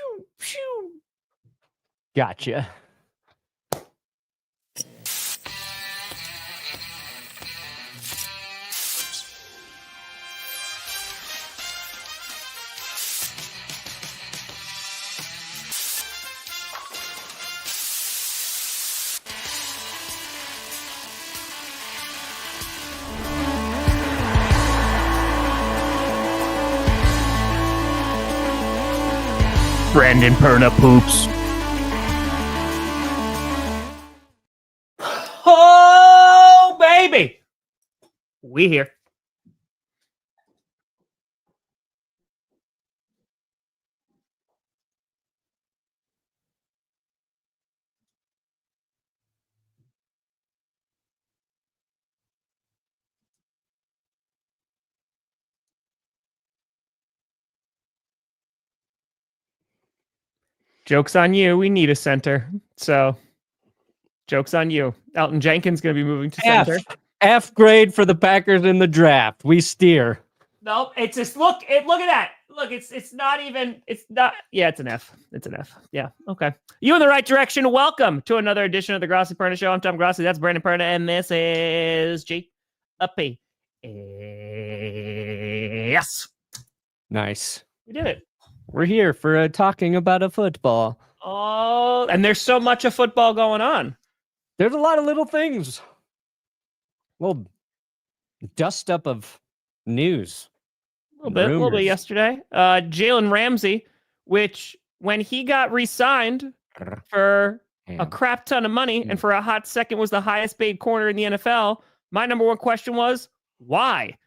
Pew, pew. Gotcha. Brandon Perna poops. Oh, baby. We here. Joke's on you. We need a center. So, joke's on you. Elton Jenkins going to be moving to center. F grade for the Packers in the draft. We steer. Nope. It's just look at that. Look, it's not even. It's not. Yeah, it's an F. It's an F. Yeah. Okay. You in the right direction. Welcome to another edition of the Grossi Perna Show. I'm Tom Grossi. That's Brandon Perna, and this is G-Up-P. Yes. Nice. We did it. We're here for talking about a football. Oh, and there's so much of football going on. There's a lot of little things. Well, dust up of news. A little bit yesterday. Jalen Ramsey, which when he got re-signed for a crap ton of money and for a hot second was the highest paid corner in the NFL, my number one question was, why?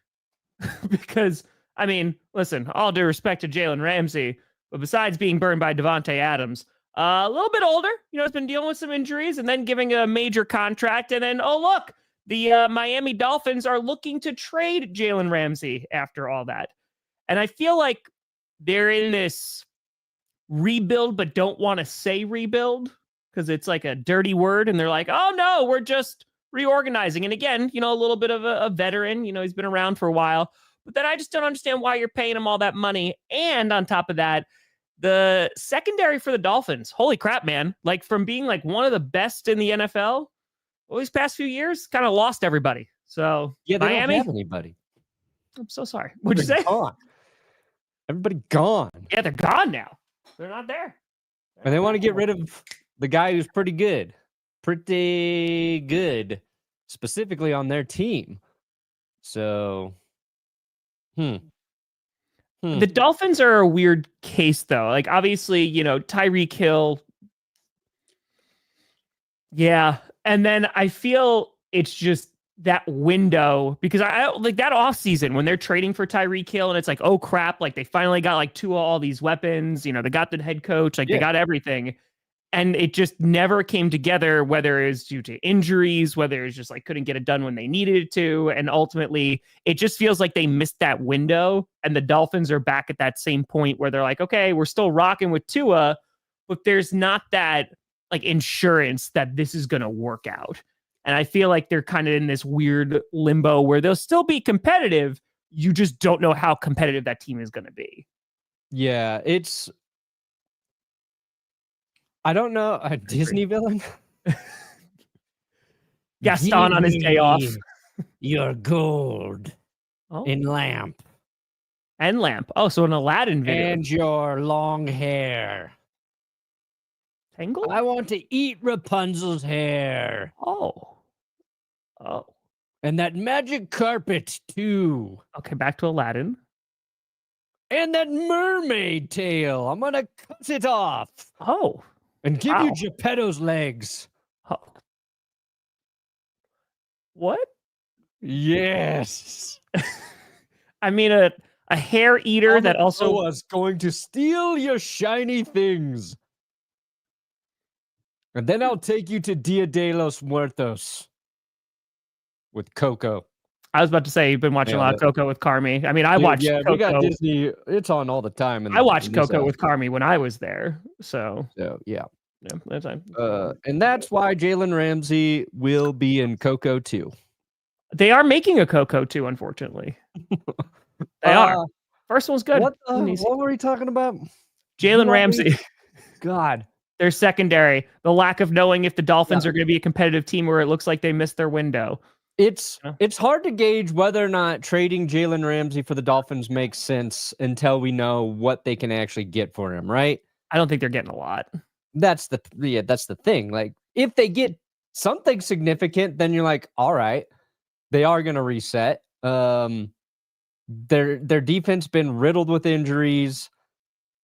Because, I mean, listen, all due respect to Jalen Ramsey, but besides being burned by Devontae Adams, a little bit older, has been dealing with some injuries and then giving a major contract. And then, oh, look, the Miami Dolphins are looking to trade Jalen Ramsey after all that. And I feel like they're in this rebuild, but don't want to say rebuild because it's like a dirty word. And they're like, oh, no, we're just reorganizing. And again, a little bit of a veteran, he's been around for a while. But then I just don't understand why you're paying him all that money. And on top of that, the secondary for the Dolphins, holy crap, man. Like from being like one of the best in the NFL, these past few years, kind of lost everybody. So yeah, they Miami, don't have anybody. I'm so sorry. What'd you say? Gone. Everybody gone. Yeah, they're gone now. They're not there. And they want to get rid of the guy who's pretty good. Specifically on their team. So, The Dolphins are a weird case, though. Like, obviously, Tyreek Hill. Yeah. And then I feel it's just that window because I like that offseason when they're trading for Tyreek Hill and it's like, oh, crap. Like, they finally got like two of all these weapons. They got the head coach. Like, they got everything. And it just never came together, whether it was due to injuries, whether it was just like couldn't get it done when they needed it to. And ultimately, it just feels like they missed that window. And the Dolphins are back at that same point where they're like, okay, we're still rocking with Tua, but there's not that like insurance that this is going to work out. And I feel like they're kind of in this weird limbo where they'll still be competitive. You just don't know how competitive that team is going to be. Yeah, I don't know. A Disney villain? Gaston on his day off. Your gold in lamp. And lamp. Oh, so an Aladdin video. And your long hair. Tangle? I want to eat Rapunzel's hair. Oh. And that magic carpet, too. Okay, back to Aladdin. And that mermaid tail. I'm going to cut it off. Oh. And give you Geppetto's legs. Oh. What? Yes. I mean, a hair eater that also was going to steal your shiny things. And then I'll take you to Dia de los Muertos with Coco. I was about to say you've been watching a lot of Coco with Carmi. I mean, I watched Coco. We got Disney. It's on all the time. I watched Coco with Carmi when I was there. So yeah. Yeah, that's fine. And that's why Jalen Ramsey will be in Coco 2. They are making a Coco 2, unfortunately. They are. First one's good. What were we talking about? Jalen Ramsey. God. Their secondary. The lack of knowing if the Dolphins are going to be a competitive team where it looks like they missed their window. It's hard to gauge whether or not trading Jalen Ramsey for the Dolphins makes sense until we know what they can actually get for him, right? I don't think they're getting a lot. That's the thing. Like, if they get something significant, then you're like, all right, they are going to reset. Their defense been riddled with injuries,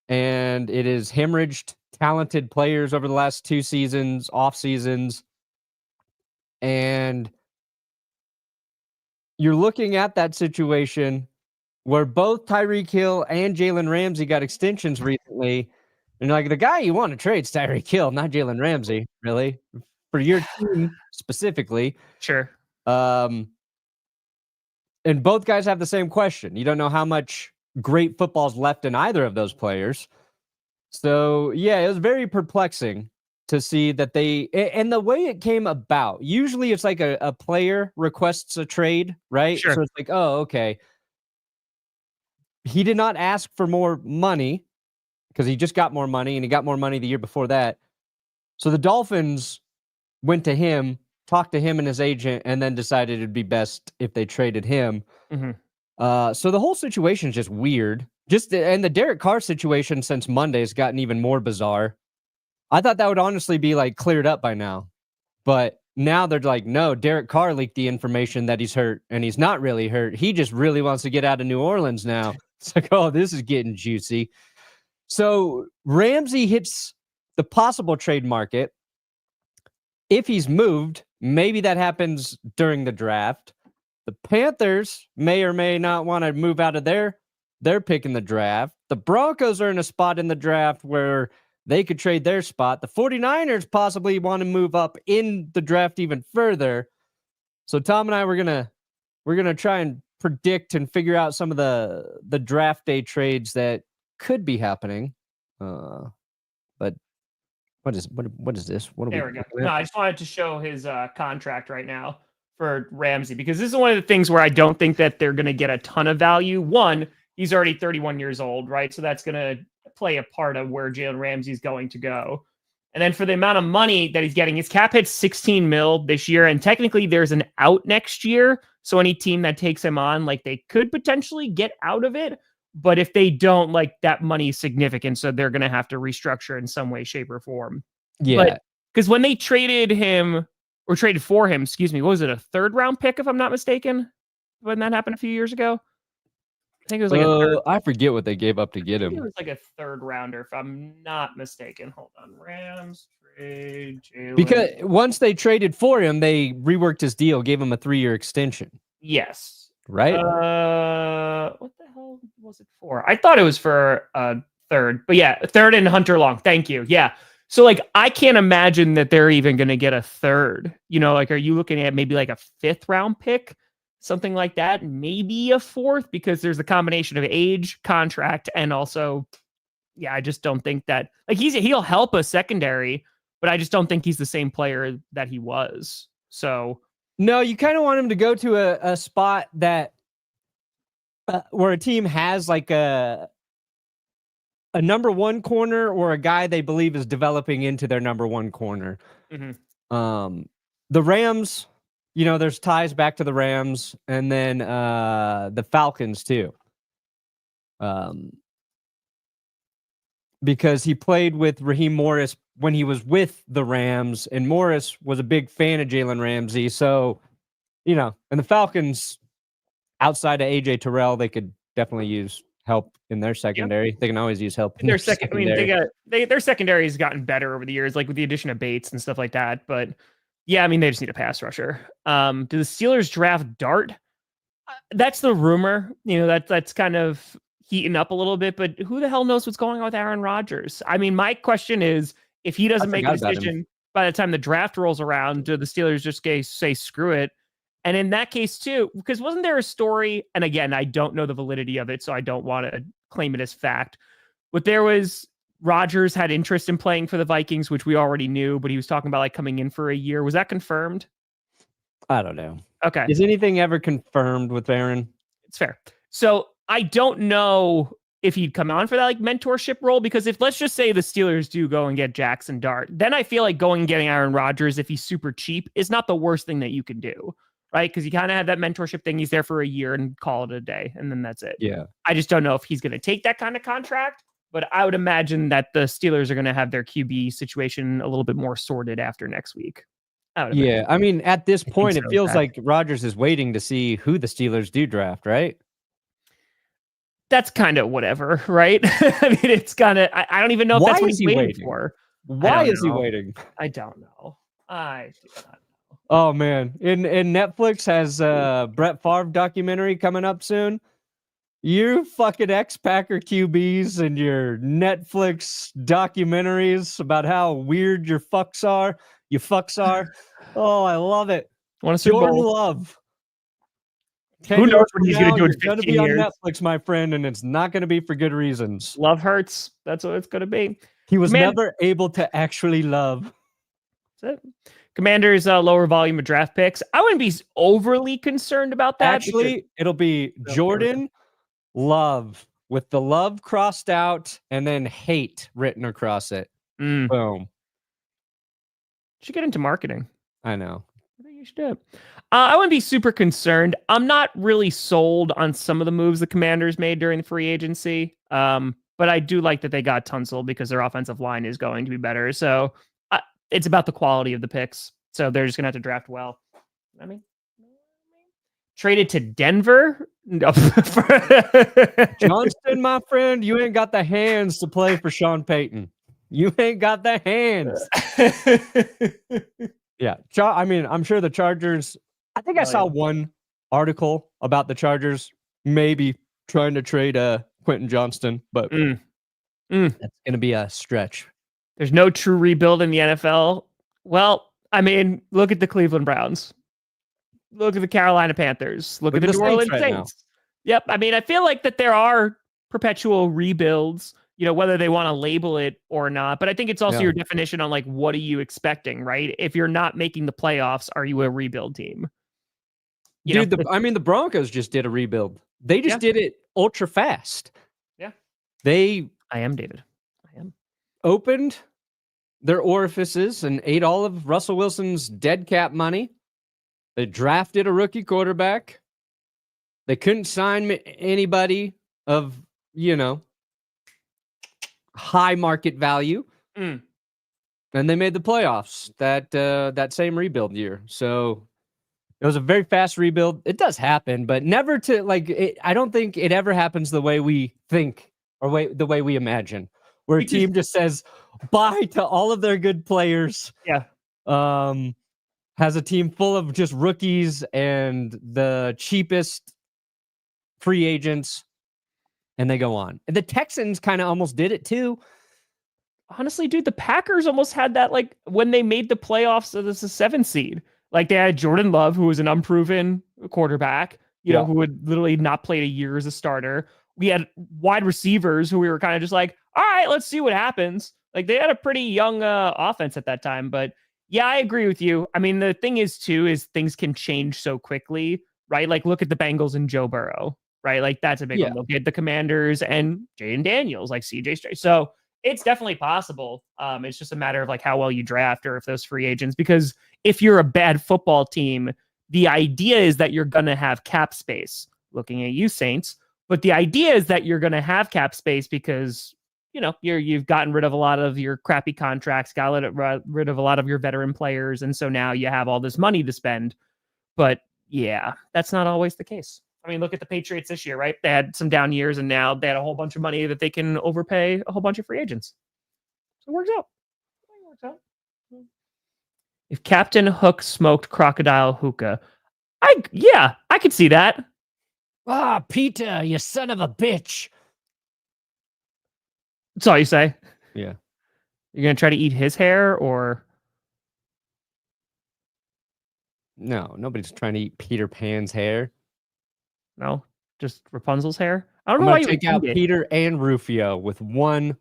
and it is hemorrhaged talented players over the last 2 seasons, off seasons, and you're looking at that situation where both Tyreek Hill and Jalen Ramsey got extensions recently. And like, the guy you want to trade is Tyreek Hill, not Jalen Ramsey, really, for your team specifically. Sure. And both guys have the same question. You don't know how much great football's left in either of those players. So, yeah, it was very perplexing to see that and the way it came about. Usually it's like a player requests a trade, right? Sure. So it's like, oh, okay. He did not ask for more money because he just got more money, and he got more money the year before that. So the Dolphins went to him, talked to him and his agent, and then decided it'd be best if they traded him. Mm-hmm. So the whole situation is just weird. And the Derek Carr situation since Monday has gotten even more bizarre. I thought that would honestly be like cleared up by now. But now they're like, no, Derek Carr leaked the information that he's hurt, and he's not really hurt. He just really wants to get out of New Orleans now. It's like, oh, this is getting juicy. So Ramsey hits the possible trade market. If he's moved, maybe that happens during the draft. The Panthers may or may not want to move out of their pick in the draft. The Broncos are in a spot in the draft where they could trade their spot. The 49ers possibly want to move up in the draft even further. So Tom and I we're gonna try and predict and figure out some of the draft day trades that could be happening. But what is this? There we go. No, I just wanted to show his contract right now for Ramsey, because this is one of the things where I don't think that they're going to get a ton of value. One, he's already 31 years old, right? So that's going to play a part of where Jalen Ramsey is going to go. And then for the amount of money that he's getting, his cap hits 16 mil this year, and technically there's an out next year. So any team that takes him on, like, they could potentially get out of it. But if they don't, like, that money is significant, so they're going to have to restructure in some way, shape, or form. Yeah. Because when they traded for him, excuse me, what was it, a 3rd round pick, if I'm not mistaken? When that happened a few years ago? I think it was like I forget what they gave up to get him. It was like a 3rd rounder, if I'm not mistaken. Hold on. Rams trade Jalen. Because once they traded for him, they reworked his deal, gave him a 3-year extension. Yes. Right? What the hell was it for? I thought it was for a 3rd. But yeah, 3rd and Hunter Long. Thank you. Yeah. So, like, I can't imagine that they're even going to get a 3rd. You know, like, are you looking at maybe like a 5th round pick? Something like that, maybe a 4th, because there's a combination of age, contract, and also, yeah, I just don't think that, like, he'll help a secondary, but I just don't think he's the same player that he was. So no, you kind of want him to go to a spot that where a team has like a number 1 corner, or a guy they believe is developing into their number 1 corner. Mm-hmm. The Rams, you know, there's ties back to the Rams, and then the Falcons too. Because he played with Raheem Morris when he was with the Rams, and Morris was a big fan of Jalen Ramsey. So, you know, and the Falcons, outside of AJ Terrell, they could definitely use help in their secondary. Yep. They can always use help in their secondary. I mean, their secondary has gotten better over the years, like with the addition of Bates and stuff like that. But yeah, I mean, they just need a pass rusher. Do the Steelers draft Dart? That's the rumor. You know, that's kind of heating up a little bit, but who the hell knows what's going on with Aaron Rodgers? I mean, my question is, if he doesn't make a decision by the time the draft rolls around, do the Steelers just say screw it? And in that case too, because wasn't there a story, and again, I don't know the validity of it, so I don't want to claim it as fact, but there was, Rodgers had interest in playing for the Vikings, which we already knew, but he was talking about like coming in for a year. Was that confirmed? I don't know. Okay. Is anything ever confirmed with Aaron? It's fair. So I don't know if he'd come on for that like mentorship role, because if let's just say the Steelers do go and get Jackson Dart, then I feel like going and getting Aaron Rodgers if he's super cheap is not the worst thing that you can do, right? Because you kind of have that mentorship thing. He's there for a year and call it a day, and then that's it. Yeah. I just don't know if he's going to take that kind of contract, but I would imagine that the Steelers are going to have their QB situation a little bit more sorted after next week. Yeah, I mean, at this point, it feels like Rodgers is waiting to see who the Steelers do draft, right? That's kind of whatever, right? I mean, it's kind of, I don't even know if that's what he's waiting for. Why is he waiting? I don't know. I do not know. Oh, man. In Netflix has Brett Favre documentary coming up soon. You fucking ex-Packer QBs and your Netflix documentaries about how weird your fucks are. You fucks are. Oh, I love it. Jordan Love. Who knows what he's going to do in 15 years? It's going to be on Netflix, my friend, and it's not going to be for good reasons. Love hurts. That's what it's going to be. He was never able to actually love. That's it. Commanders lower volume of draft picks. I wouldn't be overly concerned about that. Actually, it'll be Jordan Love with the love crossed out and then hate written across it. Boom. Should get into marketing. I know. I think you should do it. I wouldn't be super concerned. I'm not really sold on some of the moves the Commanders made during the free agency. But I do like that they got Tunsil because their offensive line is going to be better. So it's about the quality of the picks. So they're just going to have to draft well. I mean, traded to Denver. No. Johnston, my friend, you ain't got the hands to play for Sean Payton. You ain't got the hands. Yeah. I mean, I'm sure the Chargers, I think I saw one article about the Chargers maybe trying to trade Quentin Johnston, but that's going to be a stretch. There's no true rebuild in the NFL. Well, I mean, look at the Cleveland Browns. Look at the Carolina Panthers. Look at the New Orleans Saints. Yep. I mean, I feel like that there are perpetual rebuilds, you know, whether they want to label it or not. But I think it's also your definition on like, what are you expecting, right? If you're not making the playoffs, are you a rebuild team? Dude, the Broncos just did a rebuild. They just did it ultra fast. Yeah. I am David. I am. Opened their orifices and ate all of Russell Wilson's dead cap money. They drafted a rookie quarterback. They couldn't sign anybody of, high market value. And they made the playoffs that same rebuild year. So it was a very fast rebuild. It does happen, but never to I don't think it ever happens the way we think or the way we imagine, where a team just says bye to all of their good players. Yeah. Has a team full of just rookies and the cheapest free agents, and they go on. The Texans kind of almost did it too. Honestly, dude, the Packers almost had that when they made the playoffs as a 7 seed. Like they had Jordan Love, who was an unproven quarterback, who had literally not played a year as a starter. We had wide receivers who we were kind of just like, all right, let's see what happens. Like they had a pretty young offense at that time. But yeah, I agree with you. I mean, the thing is things can change so quickly, right? Like look at the Bengals and Joe Burrow, right? Like that's a big one. Look at the Commanders and Jaden Daniels, like CJ Stroud. So it's definitely possible. It's just a matter of like how well you draft or if those free agents, because if you're a bad football team, the idea is that you're going to have cap space. Looking at you, Saints. But the idea is that you're going to have cap space because, you've gotten rid of a lot of your crappy contracts, got rid of a lot of your veteran players. And so now you have all this money to spend. But yeah, that's not always the case. I mean, look at the Patriots this year, right? They had some down years and now they had a whole bunch of money that they can overpay a whole bunch of free agents. So it works out. If Captain Hook smoked crocodile hookah, I could see that. Ah, Peter, you son of a bitch. That's all you say? Yeah. You're going to try to eat his hair or? No, nobody's trying to eat Peter Pan's hair. No, just Rapunzel's hair. I don't know why you take out Peter and Rufio with one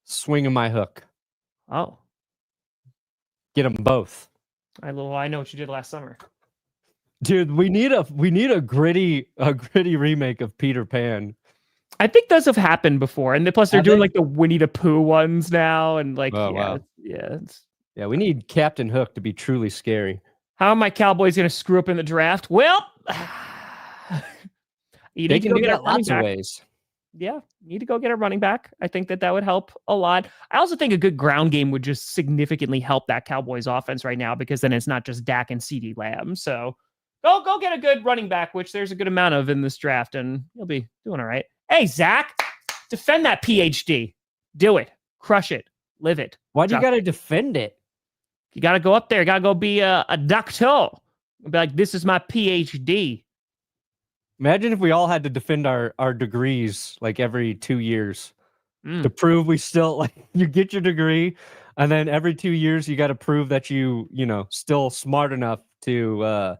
swing of my hook. Oh, get them both. I know what you did last summer, dude. We need a gritty remake of Peter Pan. I think those have happened before, and plus they're doing like the Winnie the Pooh ones now, and like wow. Yeah, we need Captain Hook to be truly scary. How are my Cowboys going to screw up in the draft? Well, you need to go get a running back. Ways. Yeah, you need to go get a running back. I think that would help a lot. I also think a good ground game would just significantly help that Cowboys offense right now, because then it's not just Dak and CeeDee Lamb. So go get a good running back, which there's a good amount of in this draft, and you'll be doing all right. Hey, Zach, defend that PhD. Do it. Crush it. Live it. Why do you got to defend it? You got to go up there. You got to go be a doctor. Be like, this is my PhD. Imagine if we all had to defend our degrees like every 2 years to prove we still, like, you get your degree, and then every 2 years you got to prove that you still smart enough to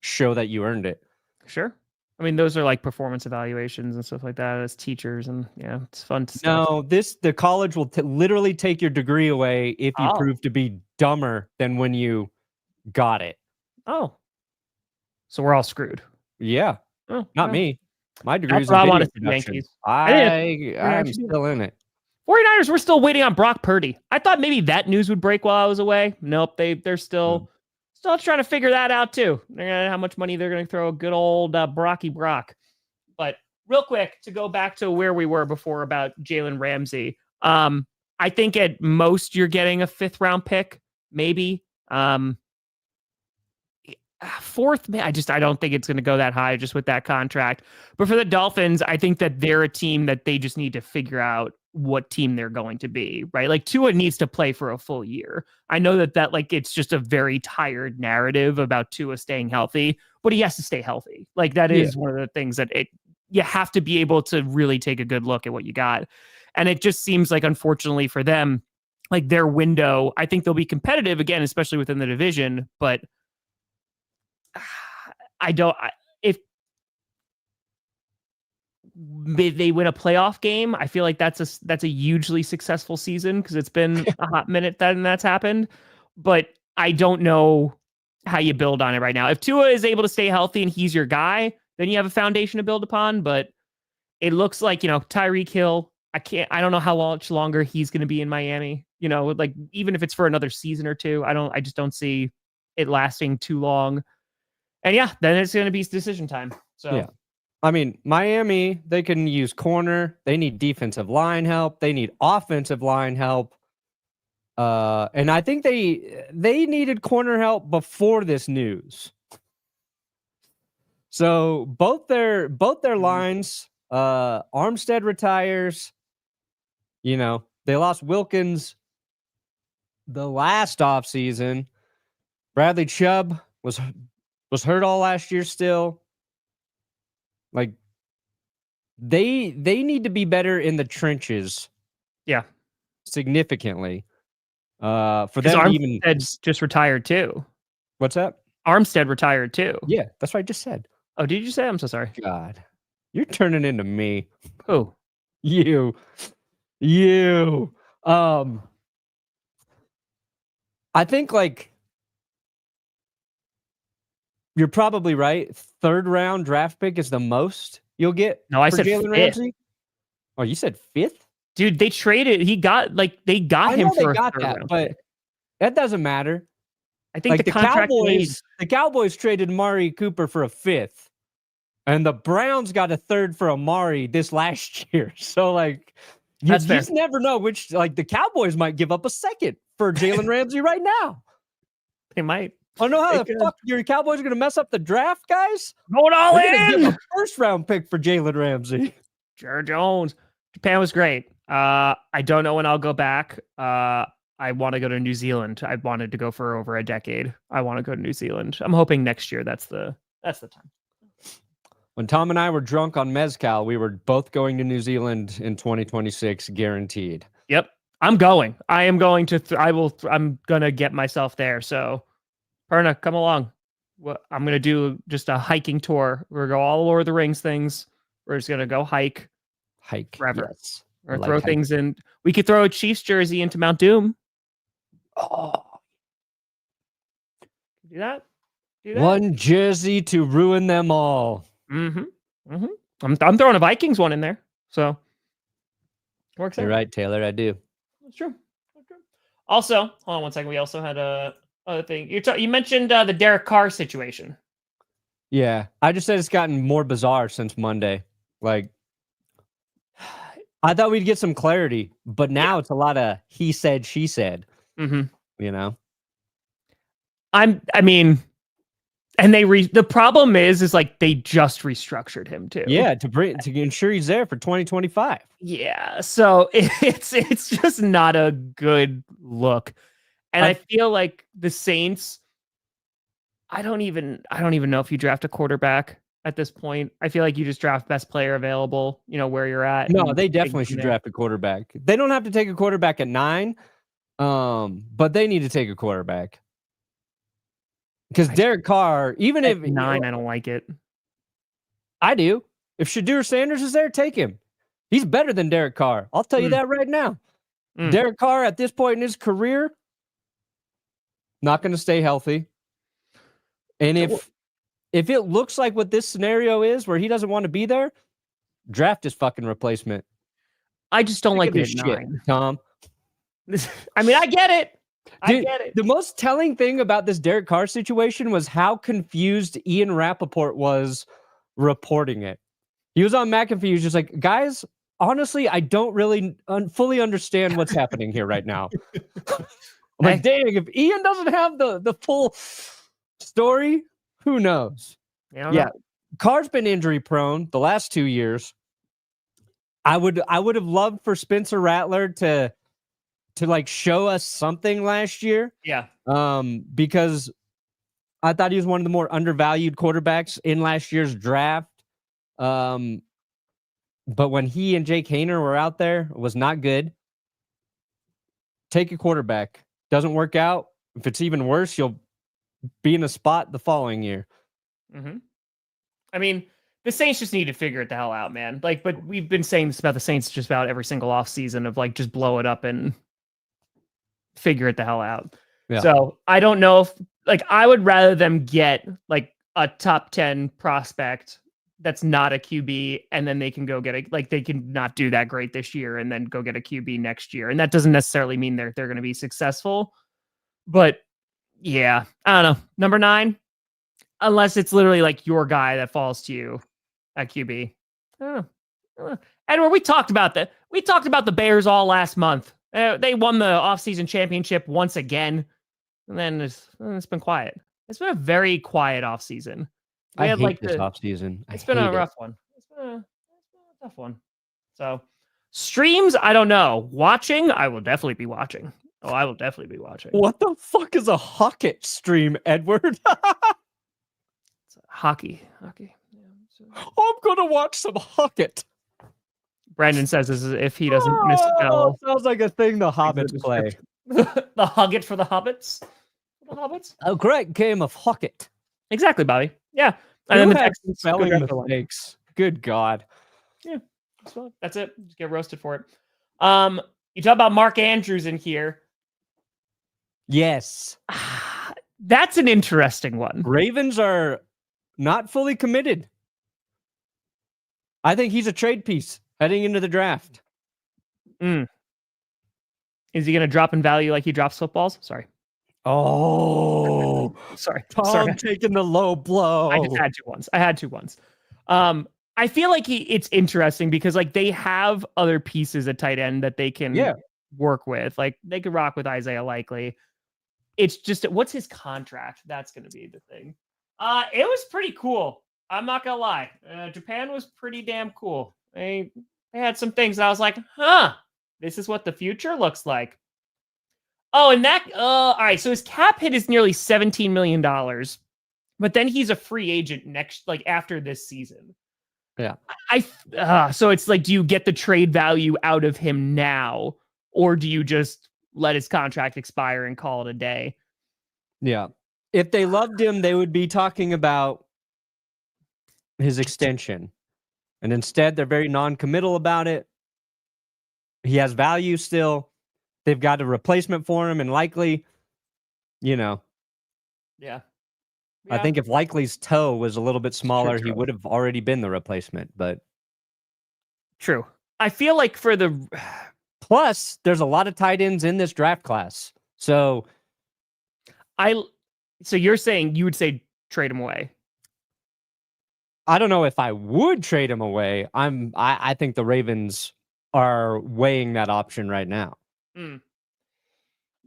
show that you earned it. Sure. I mean, those are like performance evaluations and stuff like that as teachers, and yeah, it's fun stuff. No, the college will literally take your degree away if you prove to be dumber than when you got it. Oh. So we're all screwed. Yeah. Oh, not me. My degree is in video production. I'm still in it. 49ers, we're still waiting on Brock Purdy. I thought maybe that news would break while I was away. Nope, they're still trying to figure that out too. How much money they're going to throw a good old Brock. But real quick, to go back to where we were before about Jalen Ramsey, I think at most you're getting a 5th round pick, maybe. 4th, I don't think it's going to go that high just with that contract. But for the Dolphins, I think that they're a team that they just need to figure out what team they're going to be, right? Like Tua needs to play for a full year. I know that like it's just a very tired narrative about Tua staying healthy, but he has to stay healthy. Like that is one of the things that you have to be able to really take a good look at what you got. And it just seems like, unfortunately for them, like their window, I think they'll be competitive again, especially within the division, but if they win a playoff game, I feel like that's a hugely successful season, because it's been a hot minute that's happened. But I don't know how you build on it right now. If Tua is able to stay healthy and he's your guy, then you have a foundation to build upon. But it looks like, Tyreek Hill, I don't know how much longer he's going to be in Miami. Like even if it's for another season or two, I just don't see it lasting too long. And yeah, then it's going to be decision time. So, yeah. I mean, Miami, they can use corner. They need defensive line help. They need offensive line help. And I think they needed corner help before this news. So both their lines, Armstead retires. They lost Wilkins the last offseason. Bradley Chubb was hurt all last year still. Like, they need to be better in the trenches. Yeah. Significantly. For them to even... Armstead just retired too. What's that? Armstead retired too. Yeah, that's what I just said. Oh, did you say? I'm so sorry. God. You're turning into me. Who? You. I think, like, you're probably right. 3rd round draft pick is the most you'll get. No, I said Jalen Ramsey. Oh, you said 5th? Dude, they traded. They got him for that, but that doesn't matter. I think the Cowboys traded Amari Cooper for a 5th, and the Browns got a 3rd for Amari this last year. So, like, you just never know which. Like, the Cowboys might give up a 2nd for Jalen Ramsey right now. They might. I don't know how the fuck your Cowboys are going to mess up the draft, guys. Going all in. Give a 1st round pick for Jalen Ramsey. Jared Jones. Japan was great. I don't know when I'll go back. I want to go to New Zealand. I wanted to go for over a decade. I want to go to New Zealand. I'm hoping next year that's the time. When Tom and I were drunk on mezcal, we were both going to New Zealand in 2026, guaranteed. Yep. I'm going. I am going to. I'm gonna get myself there. So, Perna, come along. I'm gonna do just a hiking tour. We're gonna go all Lord of the Rings things. We're just gonna go hike forever. Yes. Or throw things in. We could throw a Chiefs jersey into Mount Doom. Oh, do that. One jersey to ruin them all. Mm-hmm. Mm-hmm. I'm throwing a Vikings one in there. So works out. You're right, Taylor. I do. That's true. Also, hold on one second. We also had a other thing. You mentioned the Derek Carr situation. Yeah, I just said it's gotten more bizarre since Monday. Like, I thought we'd get some clarity, but now it's a lot of he said, she said. Mm-hmm. You know, I mean, and the problem is like they just restructured him too. Yeah, to ensure he's there for 2025. Yeah, so it's just not a good look, and I feel like the Saints. I don't even know if you draft a quarterback at this point. I feel like you just draft best player available, where you're at. No, they definitely should draft a quarterback. They don't have to take a quarterback at 9, but they need to take a quarterback. Because Derek Carr, even if 9, I don't like it. I do. If Shadur Sanders is there, take him. He's better than Derek Carr. I'll tell you that right now. Derek Carr, at this point in his career, not going to stay healthy. And if it looks like what this scenario is, where he doesn't want to be there, draft his fucking replacement. I just don't like it at 9, Tom. I mean, I get it. I get it. The most telling thing about this Derek Carr situation was how confused Ian Rappaport was reporting it. He was on McAfee. He was just like, guys, honestly, I don't really fully understand what's happening here right now. I'm like, dang, if Ian doesn't have the full story, who knows? Yeah. Carr's been injury prone the last 2 years. I would have loved for Spencer Rattler to like show us something last year. Yeah. Because I thought he was one of the more undervalued quarterbacks in last year's draft. But when he and Jake Haener were out there, it was not good. Take a quarterback. Doesn't work out. If it's even worse, you'll be in a spot the following year. Mm-hmm. I mean, the Saints just need to figure it the hell out, man. Like, but we've been saying this about the Saints just about every single offseason of like just blow it up and figure it the hell out. Yeah. So I don't know if I would rather them get like a top 10 prospect that's not a QB, and then they can go get they can not do that great this year and then go get a QB next year. And that doesn't necessarily mean they're going to be successful. But yeah, I don't know. Number 9, unless it's literally like your guy that falls to you at QB. Edward, we talked about that. We talked about the Bears all last month. They won the offseason championship once again, and then it's been quiet. It's been a very quiet offseason. I hate this offseason. It's been a rough one. It's been a tough one. So streams, I don't know. Watching, I will definitely be watching. Oh, I will definitely be watching. What the fuck is a Hockett stream, Edward? It's hockey. Yeah, I'm gonna watch some Hockett. Brandon says this is if he doesn't misspell. Sounds like a thing the Hobbits play. The Huggit for the Hobbits. The Hobbits. A great game of Hockett. Exactly, Bobby. Yeah. And then the Texans spelling mistakes. Good God. Yeah. That's it. Just get roasted for it. You talk about Mark Andrews in here. Yes. That's an interesting one. Ravens are not fully committed. I think he's a trade piece heading into the draft. Is he going to drop in value like he drops footballs? Sorry. Oh, sorry. Tom taking the low blow. I just had two ones. I feel like it's interesting because like they have other pieces at tight end that they can work with. Like they could rock with Isaiah Likely. It's just what's his contract? That's going to be the thing. It was pretty cool. I'm not gonna lie. Japan was pretty damn cool. They had some things that I was like, this is what the future looks like. Oh, and that, all right. So his cap hit is nearly $17 million, but then he's a free agent after this season. Yeah. So it's like, do you get the trade value out of him now, or do you just let his contract expire and call it a day? Yeah. If they loved him, they would be talking about his extension. And instead, they're very non-committal about it. He has value still. They've got a replacement for him, and likely, Yeah. I think if Likely's toe was a little bit smaller, he would have already been the replacement. But true. I feel like for the plus, there's a lot of tight ends in this draft class. So you're saying you would say trade him away? I don't know if I would trade him away. I think the Ravens are weighing that option right now.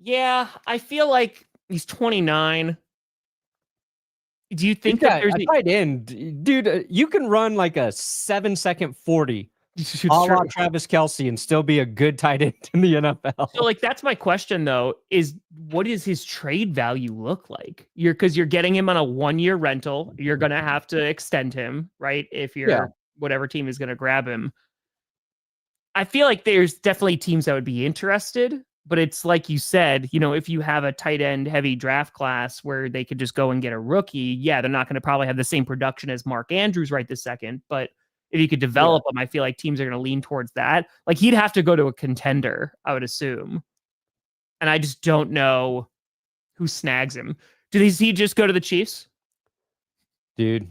Yeah, I feel like he's 29. Do you think that there's a tight end, dude? You can run like a 7-second 40, a la Travis Kelce, and still be a good tight end in the NFL. So, like, that's my question though: is what does his trade value look like? Because you're getting him on a 1-year rental. You're gonna have to extend him, right? If you're whatever team is gonna grab him. I feel like there's definitely teams that would be interested. But it's like you said, if you have a tight end heavy draft class where they could just go and get a rookie, they're not going to probably have the same production as Mark Andrews right this second. But if you could develop him, I feel like teams are going to lean towards that. Like he'd have to go to a contender, I would assume. And I just don't know who snags him. Does he just go to the Chiefs? Dude,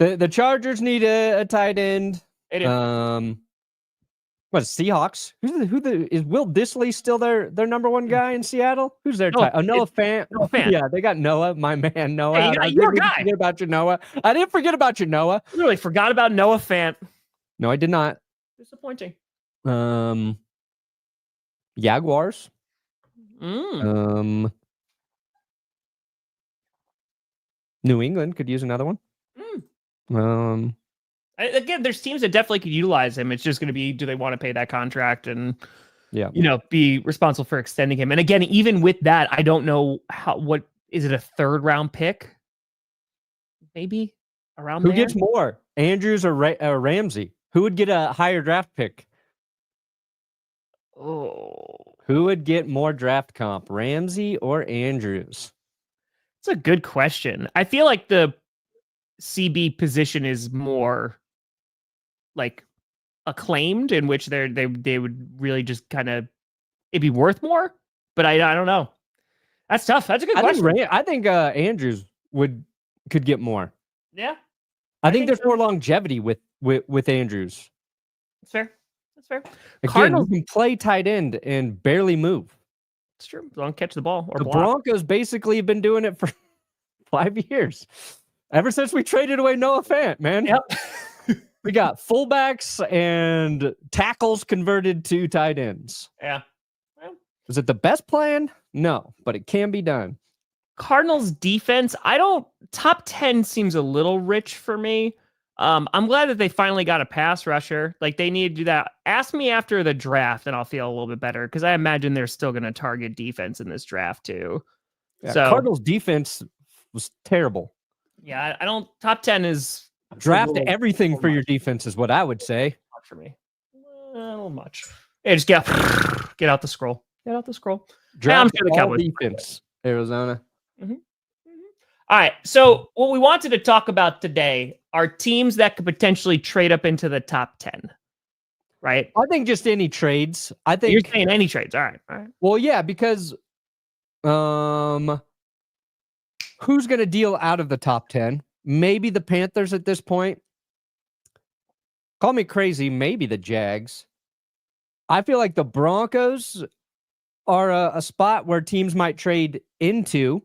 the Chargers need a tight end. What, Seahawks? Is Will Dissly still their number one guy in Seattle? Who's their tight? Noah Fant. Noah Fant. Yeah, they got Noah, my man Noah. Hey, your guy. Forget about your Noah. I didn't forget about your Noah. I really forgot about Noah Fant. No, I did not. Disappointing. Jaguars. New England could use another one. Again, there's teams that definitely could utilize him. It's just going to be, do they want to pay that contract and, be responsible for extending him? And again, even with that, I don't know what is it, a 3rd round pick? Maybe around Who there? gets more, Andrews or Ramsey? Who would get a higher draft pick? Oh, who would get more draft comp, Ramsey or Andrews? It's a good question. I feel like the CB position is more like acclaimed, in which they would really just kind of it'd be worth more, but I don't know. That's tough. That's a good question. I think Andrews could get more. Yeah, I think there's more longevity with Andrews. That's fair. Again, you can play tight end and barely move. It's true. Don't catch the ball or the block. Broncos basically have been doing it for 5 years. Ever since we traded away Noah Fant, man. Yep. We got fullbacks and tackles converted to tight ends. Yeah. Well, is it the best plan? No, but it can be done. Cardinals defense, top 10 seems a little rich for me. I'm glad that they finally got a pass rusher. Like, they need to do that. Ask me after the draft and I'll feel a little bit better, because I imagine they're still going to target defense in this draft too. Yeah, so Cardinals defense was terrible. Yeah, top 10 is draft everything for your defense is what I would say. Not for me. A little much. Hey, just get out the scroll. Get out the scroll. Draft the Cowboys defense, Arizona. Mm-hmm. All right. So what we wanted to talk about today are teams that could potentially trade up into the top 10. Right? I think just any trades. I think you're saying any trades. All right. Well, yeah, because who's going to deal out of the top 10? Maybe the Panthers at this point. Call me crazy. Maybe the Jags. I feel like the Broncos are a spot where teams might trade into,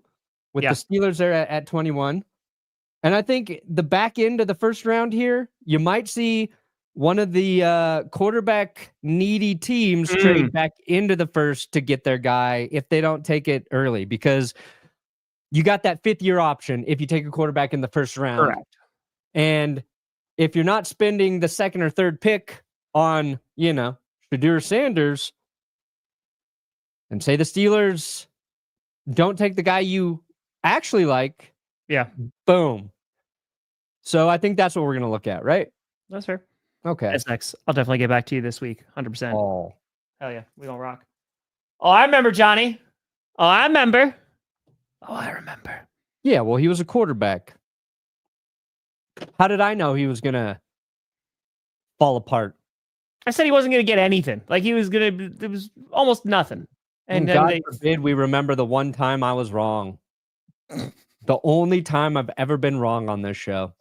with the Steelers there at 21. And I think the back end of the first round here, you might see one of the quarterback needy teams trade back into the first to get their guy if they don't take it early, because you got that 5th-year option if you take a quarterback in the first round. Correct. And if you're not spending the 2nd or 3rd pick on, Shadur Sanders, and say the Steelers don't take the guy you actually like, boom. So I think that's what we're going to look at, right? That's fair. Okay. That's next. I'll definitely get back to you this week, 100%. Oh. Hell yeah, we gonna rock. Oh, I remember, Johnny. Oh, I remember. Yeah, well, he was a quarterback. How did I know he was going to fall apart? I said he wasn't going to get anything. Like, it was almost nothing. And God forbid we remember the one time I was wrong. The only time I've ever been wrong on this show.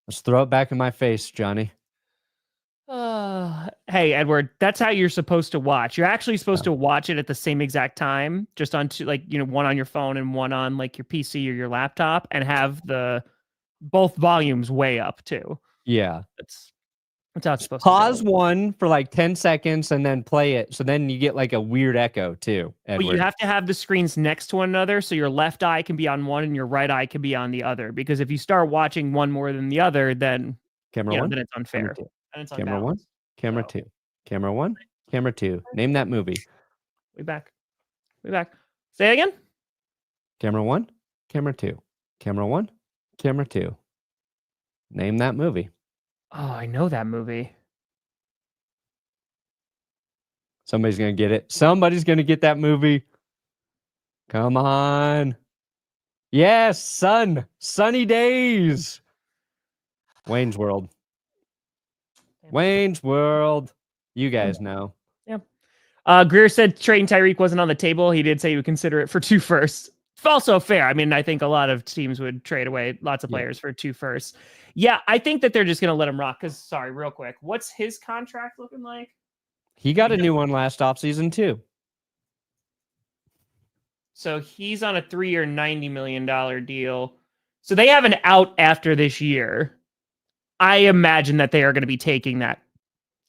Let's throw it back in my face, Johnny. Hey, Edward, that's how you're supposed to watch. You're actually supposed to watch it at the same exact time, just on one on your phone and one on like your PC or your laptop, and have both volumes way up too. Yeah. That's how it's supposed Pause to go. one for like 10 seconds and then play it. So then you get like a weird echo too, Edward. Well, you have to have the screens next to one another, so your left eye can be on one and your right eye can be on the other. Because if you start watching one more than the other, then Camera one, then it's unfair. And it's camera one, camera so. two, camera one, camera two. Name that movie. We back. Say it again. Camera one, camera two, camera one, camera two. Name that movie. Oh, I know that movie. Somebody's going to get it. Somebody's going to get that movie. Come on. Yes, Sunny Days. Wayne's World. Wayne's World. You guys know. Yeah. Greer said trading Tyreek wasn't on the table. He did say he would consider it for 2 firsts. It's also fair. I mean, I think a lot of teams would trade away lots of players for 2 firsts. Yeah, I think that they're just going to let him rock. Because, sorry, real quick, what's his contract looking like? He got a new one last offseason, too. So he's on a 3-year, $90 million deal. So they have an out after this year. I imagine that they are going to be taking that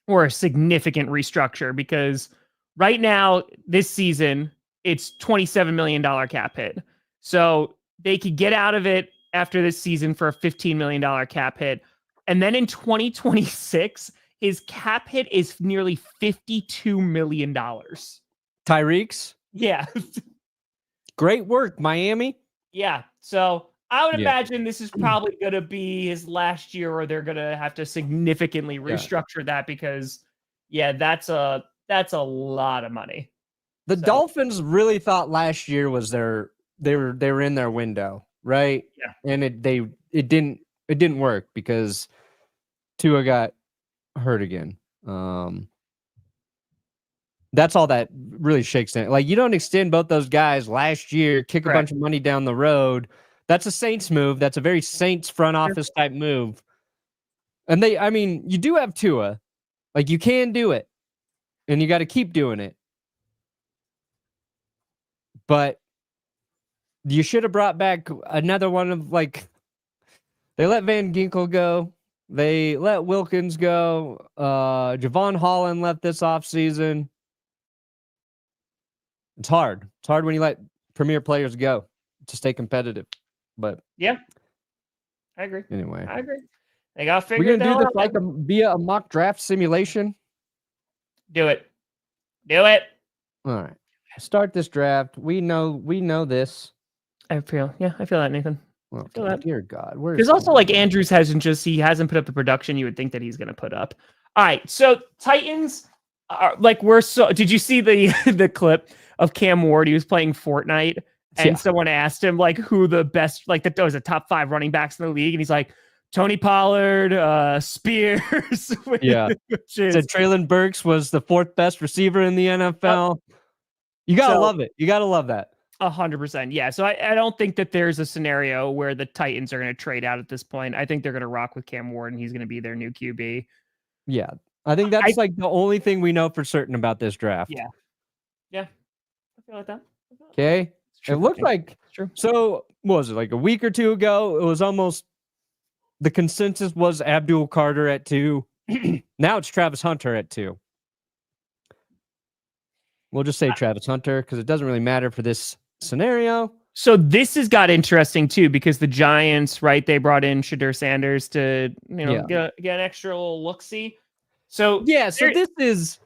or a significant restructure, because right now, this season, it's $27 million cap hit. So they could get out of it after this season for a $15 million cap hit. And then in 2026, his cap hit is nearly $52 million. Tyreek's? Yeah. Great work, Miami. Yeah. So I would imagine this is probably going to be his last year, or they're going to have to significantly restructure that, because, that's a lot of money. The Dolphins really thought last year was they were in their window, right? Yeah. And it didn't work because Tua got hurt again. That's all that really shakes it. Like, you don't extend both those guys last year, kick a bunch of money down the road. That's a Saints move. That's a very Saints front office type move. And you do have Tua. Like, you can do it. And you got to keep doing it. But you should have brought back another one of, like, they let Van Ginkel go. They let Wilkins go. Javon Holland left this offseason. It's hard. It's hard when you let premier players go to stay competitive. But yeah, I agree. Anyway, I agree. They got to figure it out. We're gonna do this via a mock draft simulation. Do it. Do it. All right. Start this draft. We know this. I feel that, Nathan. Well, I feel that. Dear God, there's also like Andrews hasn't put up the production you would think that he's going to put up. All right, so Titans are like Did you see the clip of Cam Ward? He was playing Fortnite, and someone asked him like who the best, like that was a top 5 running backs in the league, and he's like Tony Pollard, Spears. Yeah, said Traylon Burks was the 4th best receiver in the NFL. You gotta love it. You gotta love that. 100%. Yeah. So I don't think that there's a scenario where the Titans are going to trade out at this point. I think they're going to rock with Cam Ward, and he's going to be their new QB. Yeah. I think that's like the only thing we know for certain about this draft. Yeah. Yeah. I feel like that. Okay. It looked like, true. So what was it, like a week or 2 ago? It was almost, the consensus was Abdul Carter at 2. Now it's Travis Hunter at 2. We'll just say Travis Hunter because it doesn't really matter for this scenario. So this has got interesting too, because the Giants, right? They brought in Shadur Sanders to, get an extra little look-see. So so this is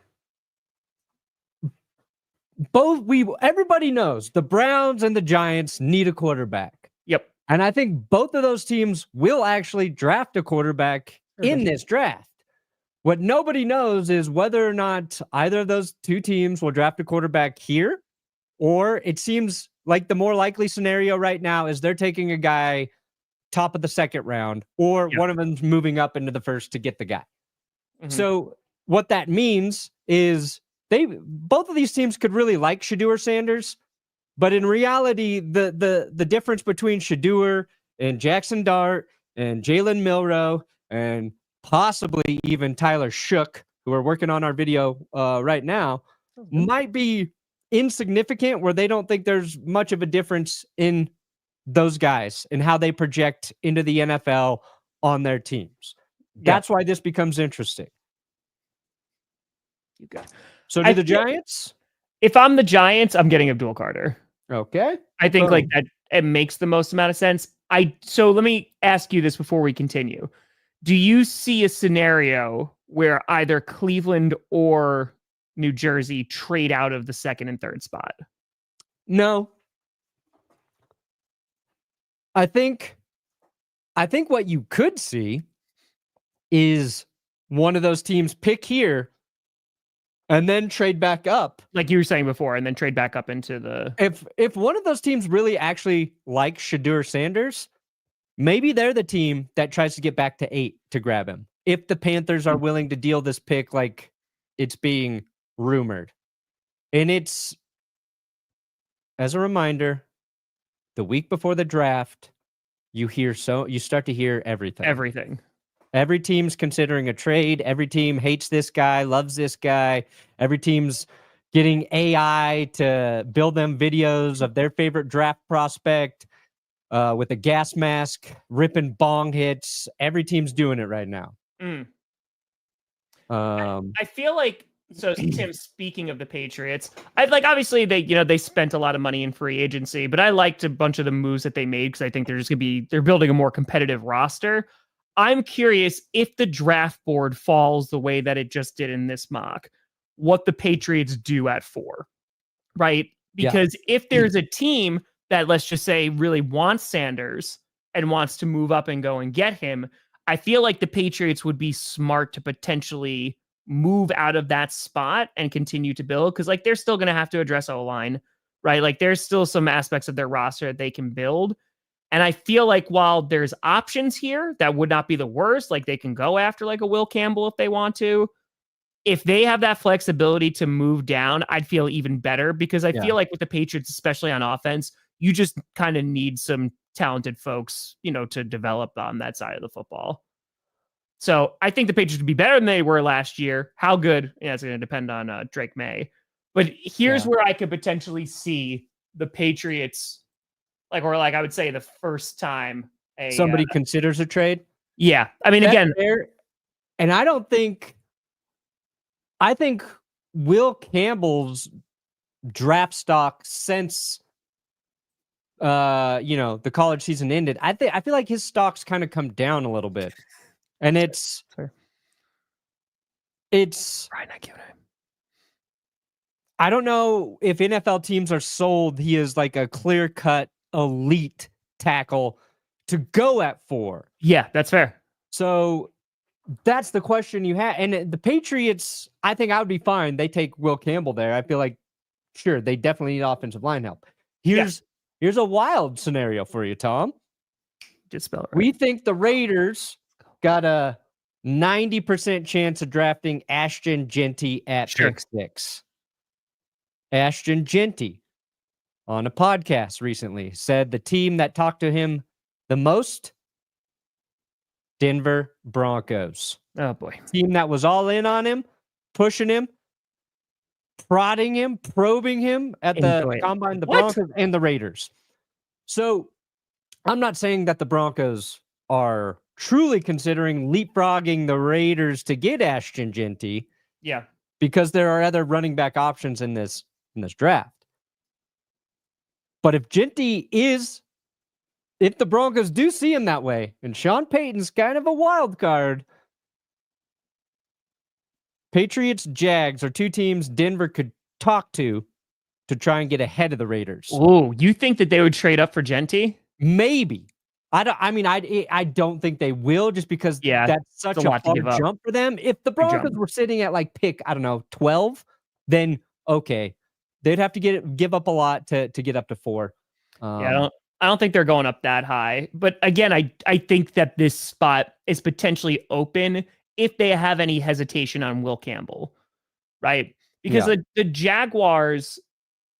everybody knows the Browns and the Giants need a quarterback. Yep. And I think both of those teams will actually draft a quarterback in this draft. What nobody knows is whether or not either of those 2 teams will draft a quarterback here, or it seems like the more likely scenario right now is they're taking a guy top of the 2nd round, or one of them's moving up into the 1st to get the guy. Mm-hmm. So what that means is both of these teams could really like Shadur Sanders, But in reality, the difference between Shedeur and Jackson Dart and Jalen Milroe and possibly even Tyler Shook, who are working on our video right now, might be insignificant, where they don't think there's much of a difference in those guys and how they project into the NFL on their teams. That's why this becomes interesting. You got. So do the Giants? If I'm the Giants, I'm getting Abdul Carter. Okay. I think like that it makes the most amount of sense. So let me ask you this before we continue. Do you see a scenario where either Cleveland or New Jersey trade out of the second and third spot? No. I think what you could see is one of those teams pick here and then trade back up. Like you were saying before, and then trade back up into the... If one of those teams really actually likes Shedeur Sanders, maybe they're the team that tries to get back to 8 to grab him. If the Panthers are willing to deal this pick like it's being rumored. And it's, as a reminder, the week before the draft, you start to hear everything. Everything. Every team's considering a trade. Every team hates this guy, loves this guy. Every team's getting AI to build them videos of their favorite draft prospect with a gas mask, ripping bong hits. Every team's doing it right now. I feel like, so Tim, speaking of the Patriots, obviously they spent a lot of money in free agency, but I liked a bunch of the moves that they made because I think they're building a more competitive roster. I'm curious if the draft board falls the way that it just did in this mock, what the Patriots do at 4, right? Because if there's a team that, let's just say, really wants Sanders and wants to move up and go and get him, I feel like the Patriots would be smart to potentially move out of that spot and continue to build, because they're still going to have to address O-line, right? There's still some aspects of their roster that they can build. And I feel like while there's options here, that would not be the worst. They can go after a Will Campbell if they want to. If they have that flexibility to move down, I'd feel even better, because I feel like with the Patriots, especially on offense, you just kind of need some talented folks, to develop on that side of the football. So I think the Patriots would be better than they were last year. How good? Yeah, it's going to depend on Drake May. But here's where I could potentially see the Patriots, I would say the first time somebody considers a trade. Yeah. I mean, again, and I think Will Campbell's draft stock since the college season ended, I feel like his stock's kind of come down a little bit. And it's I don't know if NFL teams are sold he is a clear-cut elite tackle to go at 4. Yeah, that's fair. So that's the question you have. And the Patriots, I think I would be fine. They take Will Campbell there. I feel like, sure, they definitely need offensive line help. Here's a wild scenario for you, Tom. Just spell it right. We think the Raiders got a 90% chance of drafting Ashton Jeanty at pick 6. Ashton Jeanty, on a podcast recently, said the team that talked to him the most, Denver Broncos. Oh, boy. Team that was all in on him, pushing him, prodding him, probing him at the combine, the Broncos and the Raiders. So I'm not saying that the Broncos are truly considering leapfrogging the Raiders to get Ashton Jeanty. Yeah. Because there are other running back options in this draft. But if the Broncos do see him that way, and Sean Payton's kind of a wild card, Patriots, Jags are 2 teams Denver could talk to try and get ahead of the Raiders. Oh, you think that they would trade up for Jeanty? Maybe. I don't think they will, just because that's such a hard jump for them. If the Broncos were sitting at pick, 12, then okay. They'd have to give up a lot to get up to 4. I don't think they're going up that high. But again, I think that this spot is potentially open if they have any hesitation on Will Campbell, right? Because the Jaguars,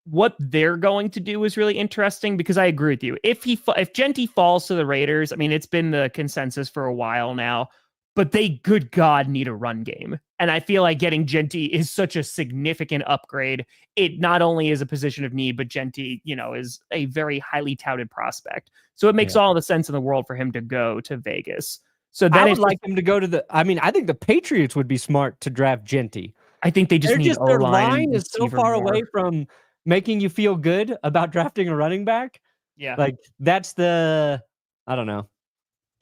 what they're going to do is really interesting because I agree with you. If Genty falls to the Raiders, I mean, it's been the consensus for a while now, but they, good God, need a run game. And I feel like getting Genty is such a significant upgrade. It not only is a position of need, but Genty, is a very highly touted prospect. So it makes all the sense in the world for him to go to Vegas. So then I would like him to go to I think the Patriots would be smart to draft Genty. I think they just need their line is so far away from making you feel good about drafting a running back. Yeah. Like that's the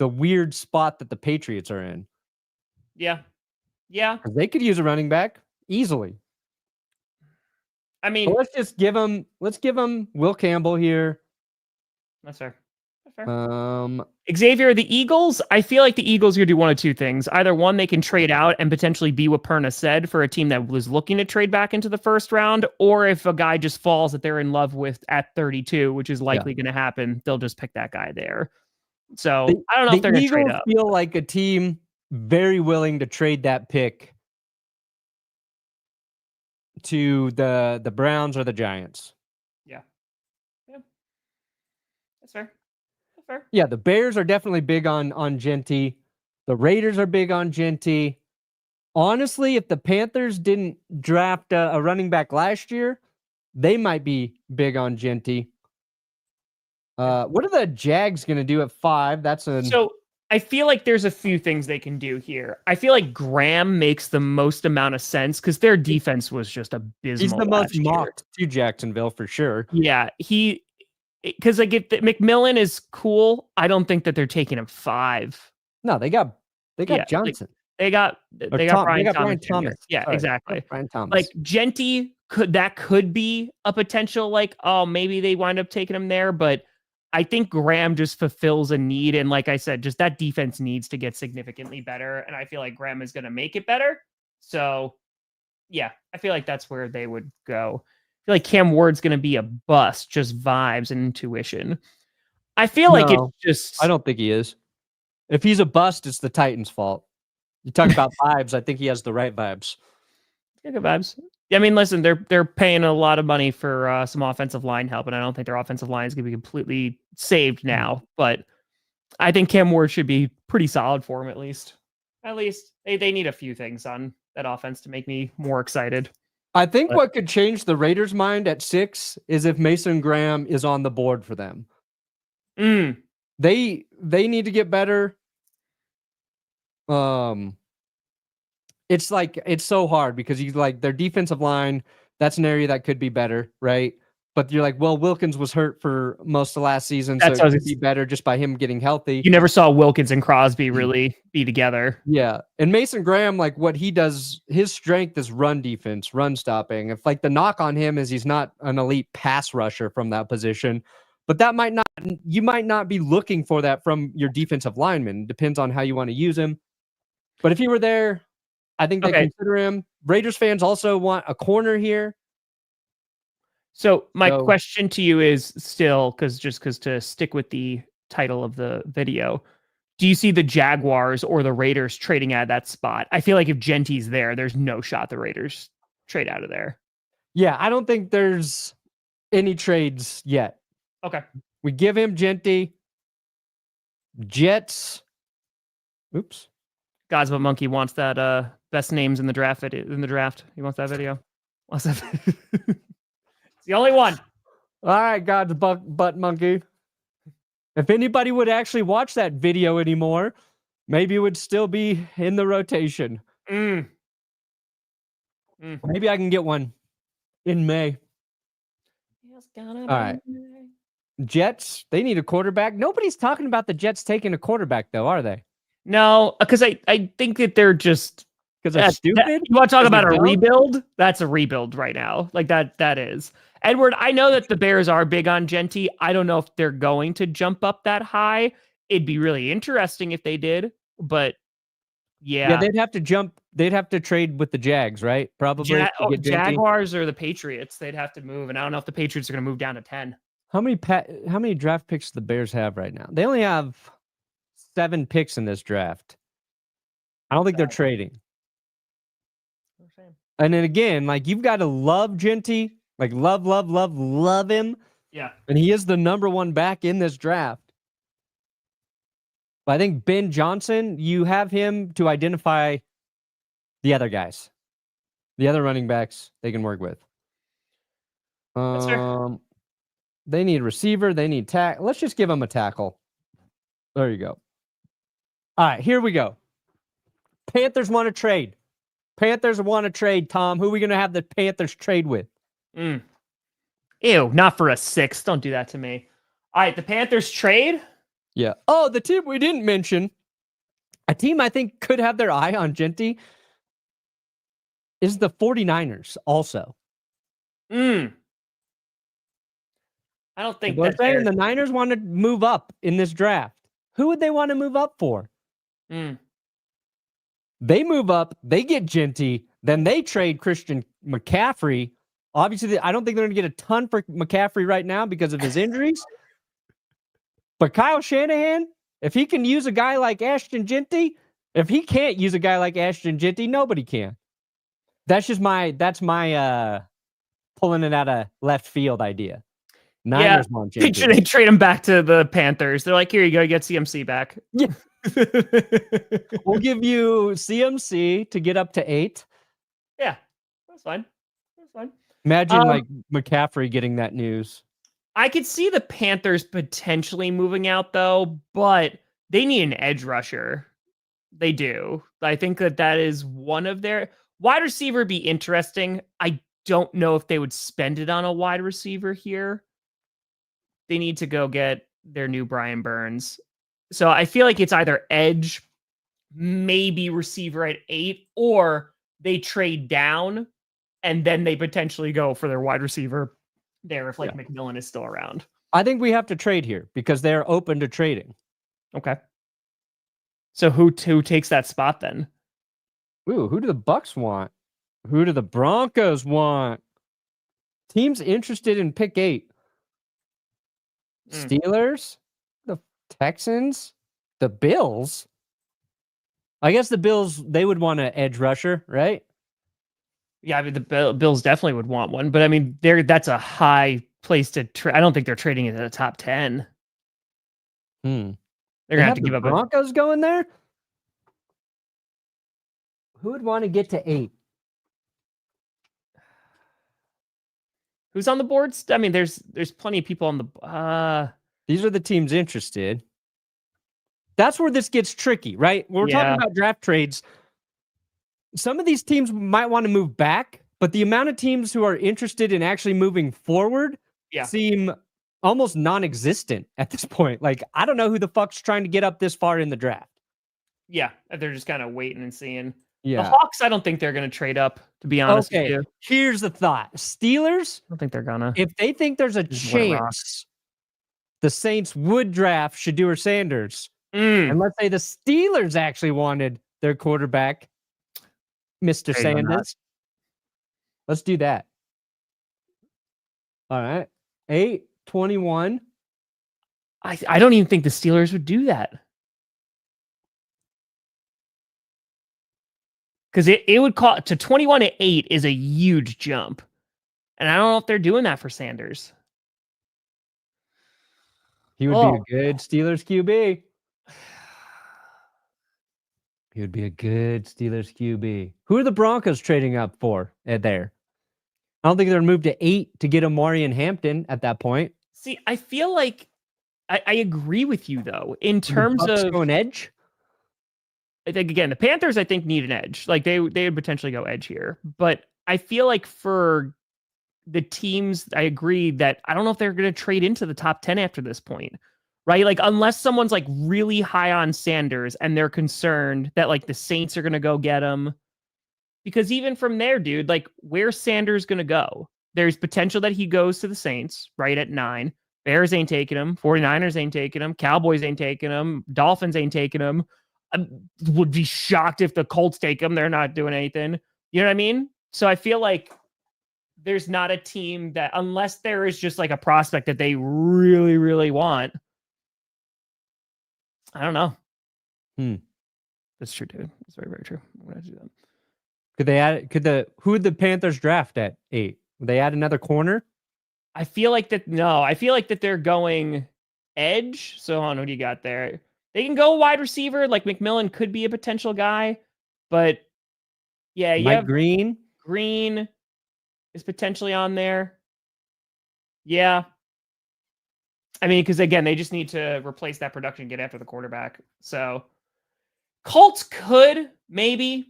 weird spot that the Patriots are in. Yeah. Yeah. They could use a running back easily. I mean, so let's give them Will Campbell here. That's fair. Xavier, the Eagles, I feel like the Eagles are going to do one of two things. Either one, they can trade out and potentially be what Perna said for a team that was looking to trade back into the first round, or if a guy just falls that they're in love with at 32, which is likely going to happen, they'll just pick that guy there. So I don't know if they're going to trade up. Feel like a team very willing to trade that pick to the Browns or the Giants. Yeah. That's fair. Yeah, the Bears are definitely big on Genty. The Raiders are big on Genty. Honestly, if the Panthers didn't draft a running back last year, they might be big on Genty. What are the Jags going to do at 5? So I feel like there's a few things they can do here. I feel like Graham makes the most amount of sense because their defense was just abysmal. He's the most mocked to Jacksonville for sure. Yeah, because if McMillan is cool, I don't think that they're taking him 5. No, they got Johnson. They got Brian Thomas. Yeah, Sorry. exactly. Brian Thomas. Like Genty could be a potential maybe they wind up taking him there, but I think Graham just fulfills a need, and like I said, just that defense needs to get significantly better, and I feel like Graham is going to make it better. So, yeah, I feel like that's where they would go. I feel like Cam Ward's going to be a bust, just vibes and intuition. I feel like it's just... I don't think he is. If he's a bust, it's the Titans' fault. You talk about vibes, I think he has the right vibes. Yeah, good vibes. I mean, listen, they're paying a lot of money for some offensive line help, and I don't think their offensive line is going to be completely saved now. But I think Cam Ward should be pretty solid for him, at least. At least they need a few things on that offense to make me more excited. I think what could change the Raiders' mind at 6 is if Mason Graham is on the board for them. They need to get better. It's so hard because their defensive line, that's an area that could be better, right? But you're like, well, Wilkins was hurt for most of last season, so it could be better just by him getting healthy. You never saw Wilkins and Crosby really be together. Yeah. And Mason Graham, what he does, his strength is run defense, run stopping. If the knock on him is he's not an elite pass rusher from that position, but you might not be looking for that from your defensive lineman. Depends on how you want to use him. But if he were there, I think they consider him. Raiders fans also want a corner here. So my question to you is still, because to stick with the title of the video, do you see the Jaguars or the Raiders trading out of that spot? I feel like if Genty's there, there's no shot the Raiders trade out of there. Yeah, I don't think there's any trades yet. Okay. We give him Genty. Jets. Oops. God's Butt Monkey wants that best names in the draft video. He wants that video. It's the only one. All right, God's Butt Monkey. If anybody would actually watch that video anymore, maybe it would still be in the rotation. Maybe I can get one in May. All right. Jets, they need a quarterback. Nobody's talking about the Jets taking a quarterback, though, are they? No, because I think that they're just... Because they're stupid? You want to talk about a rebuild? That's a rebuild right now. That is. Edward, I know that the Bears are big on Genty. I don't know if they're going to jump up that high. It'd be really interesting if they did, but yeah. Yeah, they'd have to jump. They'd have to trade with the Jags, right? Probably. Jaguars or the Patriots. They'd have to move, and I don't know if the Patriots are going to move down to 10. How many draft picks do the Bears have right now? They only have 7 picks in this draft. I don't think they're trading. And then again, you've got to love Genty Like, love him. Yeah. And he is the number one back in this draft. But I think Ben Johnson, you have him to identify the other guys, the other running backs they can work with. That's fair. They need receiver. They need tackle. Let's just give them a tackle. There you go. All right, here we go. Panthers want to trade. Tom. Who are we going to have the Panthers trade with? Ew, not for a 6. Don't do that to me. All right, the Panthers trade? Yeah. Oh, the team we didn't mention, a team I think could have their eye on Genty, is the 49ers also. I don't think But saying the Niners want to move up in this draft. Who would they want to move up for? They move up, they get Genty, then they trade Christian McCaffrey. Obviously, I don't think they're going to get a ton for McCaffrey right now because of his injuries. But Kyle Shanahan, if he can use a guy like Ashton Genty, if he can't use a guy like Ashton Genty, nobody can. That's my pulling it out of left field idea. Niners want Genty. They trade him back to the Panthers. They're like, here you go, you get CMC back. Yeah. We'll give you CMC to get up to 8. Yeah, that's fine. Imagine like McCaffrey getting that news. I could see the Panthers potentially moving out though, but they need an edge rusher. They do. I think that is one of their wide receiver be interesting. I don't know if they would spend it on a wide receiver here. They need to go get their new Brian Burns. So I feel like it's either edge, maybe receiver at 8, or they trade down and then they potentially go for their wide receiver there if McMillan is still around. I think we have to trade here because they're open to trading. Okay. So who takes that spot then? Ooh, who do the Bucks want? Who do the Broncos want? Teams interested in pick 8. Steelers, the Texans, the Bills. I guess the Bills, they would want an edge rusher, right? Yeah, I mean, the Bills definitely would want one, but I mean, that's a high place to trade. I don't think they're trading it at the top 10. They're going to have to give up. Broncos going there? Who would want to get to 8? Who's on the boards? I mean, there's plenty of people on the. These are the teams interested. That's where this gets tricky, right? When we're talking about draft trades, some of these teams might want to move back, but the amount of teams who are interested in actually moving forward seem almost non-existent at this point. Like, I don't know who the fuck's trying to get up this far in the draft. Yeah, they're just kind of waiting and seeing. Yeah. The Hawks, I don't think they're going to trade up, to be honest with you. Here's the thought. Steelers, I don't think they're going to. If they think there's a chance the Saints would draft Shedeur Sanders, and let's say the Steelers actually wanted their quarterback, Mr. Sanders, let's do that. All right. 8-21. I don't even think the Steelers would do that. Because it would call to 21-8 is a huge jump. And I don't know if they're doing that for Sanders. He would be a good Steelers QB. He would be a good Steelers QB. Who are the Broncos trading up for there? I don't think they're moved to 8 to get Amari and Hampton at that point. See, I feel like I agree with you, though, in terms of going edge. I think, again, the Panthers, I think, need an edge. Like, they would potentially go edge here. But I feel like for the teams, I agree that I don't know if they're going to trade into the top 10 after this point, right? Like, unless someone's, like, really high on Sanders and they're concerned that, like, the Saints are going to go get him. Because even from there, dude, like, where's Sanders going to go? There's potential that he goes to the Saints, right, at 9. Bears ain't taking him. 49ers ain't taking him. Cowboys ain't taking him. Dolphins ain't taking him. I would be shocked if the Colts take him. They're not doing anything. You know what I mean? So I feel like there's not a team that, unless there is just like a prospect that they really, really want. I don't know. That's true, dude. That's very, very true. I'm gonna do that. Could they add? Who would the Panthers draft at 8? They add another corner. I feel like that. No, I feel like that they're going edge. So, hold on, what do you got there? They can go wide receiver. Like McMillan could be a potential guy, but yeah, you Mike have Green. Green is potentially on there. Yeah. I mean, because again, they just need to replace that production and get after the quarterback. So Colts could maybe.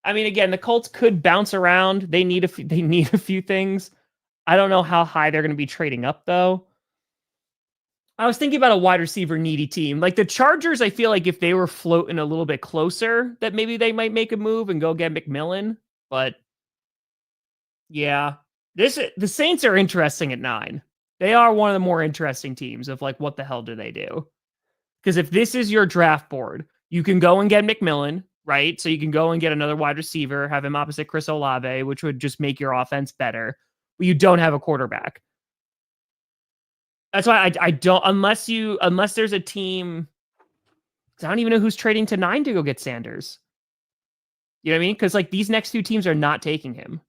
I mean, again, the Colts could bounce around. They need a few things. I don't know how high they're going to be trading up though. I was thinking about a wide receiver needy team. Like the Chargers, I feel like if they were floating a little bit closer, that maybe they might make a move and go get McMillan. But yeah, the Saints are interesting at 9. They are one of the more interesting teams of like, what the hell do they do? Because if this is your draft board, you can go and get McMillan, right? So you can go and get another wide receiver, have him opposite Chris Olave, which would just make your offense better. But you don't have a quarterback. That's why I don't, unless there's a team, I don't even know who's trading to 9 to go get Sanders. You know what I mean? Because like these next few teams are not taking him.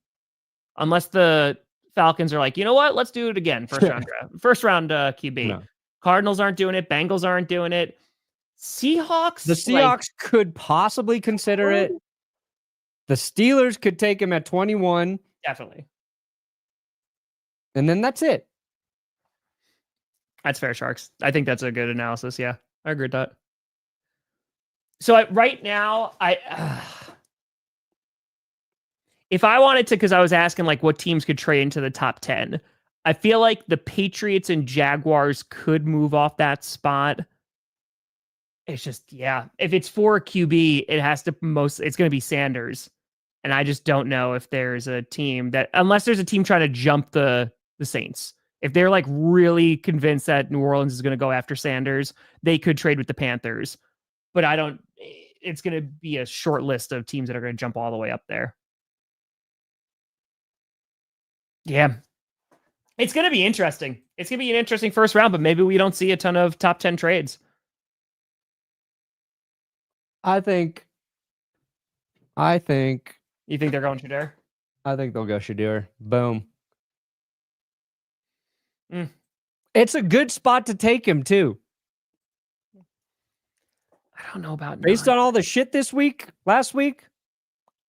Unless the Falcons are like, you know what? Let's do it again. First round QB. No. Cardinals aren't doing it. Bengals aren't doing it. Seahawks. The Seahawks could possibly consider it. The Steelers could take him at 21. Definitely. And then that's it. That's fair, Sharks. I think that's a good analysis. Yeah, I agree with that. So right now, if I wanted to, because I was asking like what teams could trade into the top 10, I feel like the Patriots and Jaguars could move off that spot. It's just, yeah, if it's for a QB, it's going to be Sanders. And I just don't know if there's a team that, unless there's a team trying to jump the Saints. If they're like really convinced that New Orleans is going to go after Sanders, they could trade with the Panthers. But it's going to be a short list of teams that are going to jump all the way up there. Yeah. It's going to be interesting. It's going to be an interesting first round, but maybe we don't see a ton of top 10 trades. I think. You think they're going Shedeur? I think they'll go Shedeur. Boom. It's a good spot to take him too. I don't know about based on all the shit last week.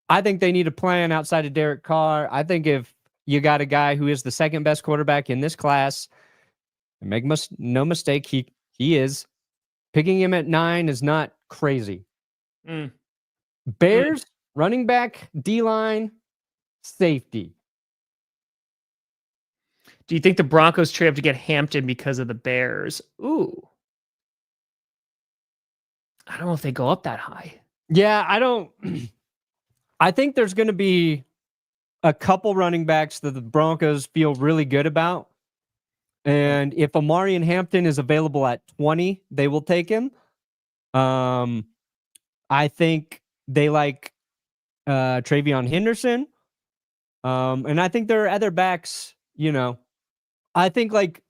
I think they need a plan outside of Derek Carr. I think if you got a guy who is the second best quarterback in this class, and make no mistake, he is. Picking him at 9 is not crazy. Bears, running back, D-line, safety. Do you think the Broncos trade up to get Hampton because of the Bears? Ooh. I don't know if they go up that high. Yeah, I don't. I think there's going to be a couple running backs that the Broncos feel really good about. And if Amari and Hampton is available at 20, they will take him. I think they like Travion Henderson. And I think there are other backs, I think like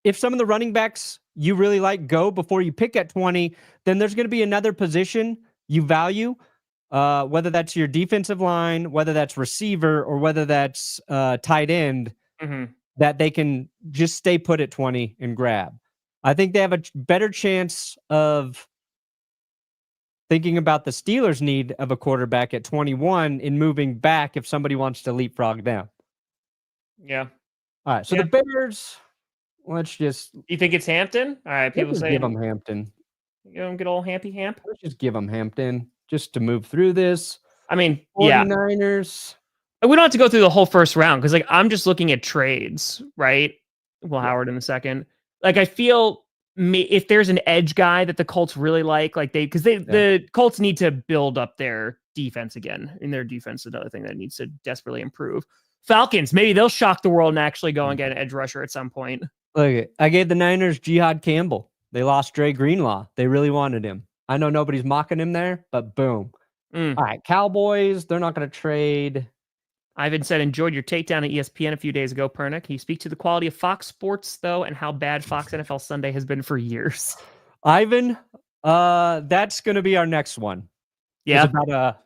if some of the running backs you really like go before you pick at 20, then there's going to be another position you value, whether that's your defensive line, whether that's receiver, or whether that's tight end, that they can just stay put at 20 and grab. I think they have a better chance of thinking about the Steelers' need of a quarterback at 21 and moving back if somebody wants to leapfrog them. Yeah. All right. So the Bears, let's just. You think it's Hampton? All right. People say give them Hampton. You don't get old Hampy Hamp? Let's just give them Hampton just to move through this. I mean, 49ers. Yeah. We don't have to go through the whole first round because, like, I'm just looking at trades, right? Well, Howard in a second. Like, I feel if there's an edge guy that the Colts really like the Colts need to build up their defense again, and their defense is another thing that needs to desperately improve. Falcons, maybe they'll shock the world and actually go and get an edge rusher at some point. Look, I gave the Niners Jihad Campbell. They lost Dre Greenlaw. They really wanted him. I know nobody's mocking him there, but boom. All right, Cowboys, they're not going to trade. Ivan said, enjoyed your takedown at ESPN a few days ago, Perna. Can you speak to the quality of Fox Sports, though, and how bad Fox NFL Sunday has been for years? Ivan, that's going to be our next one. Yeah. It's about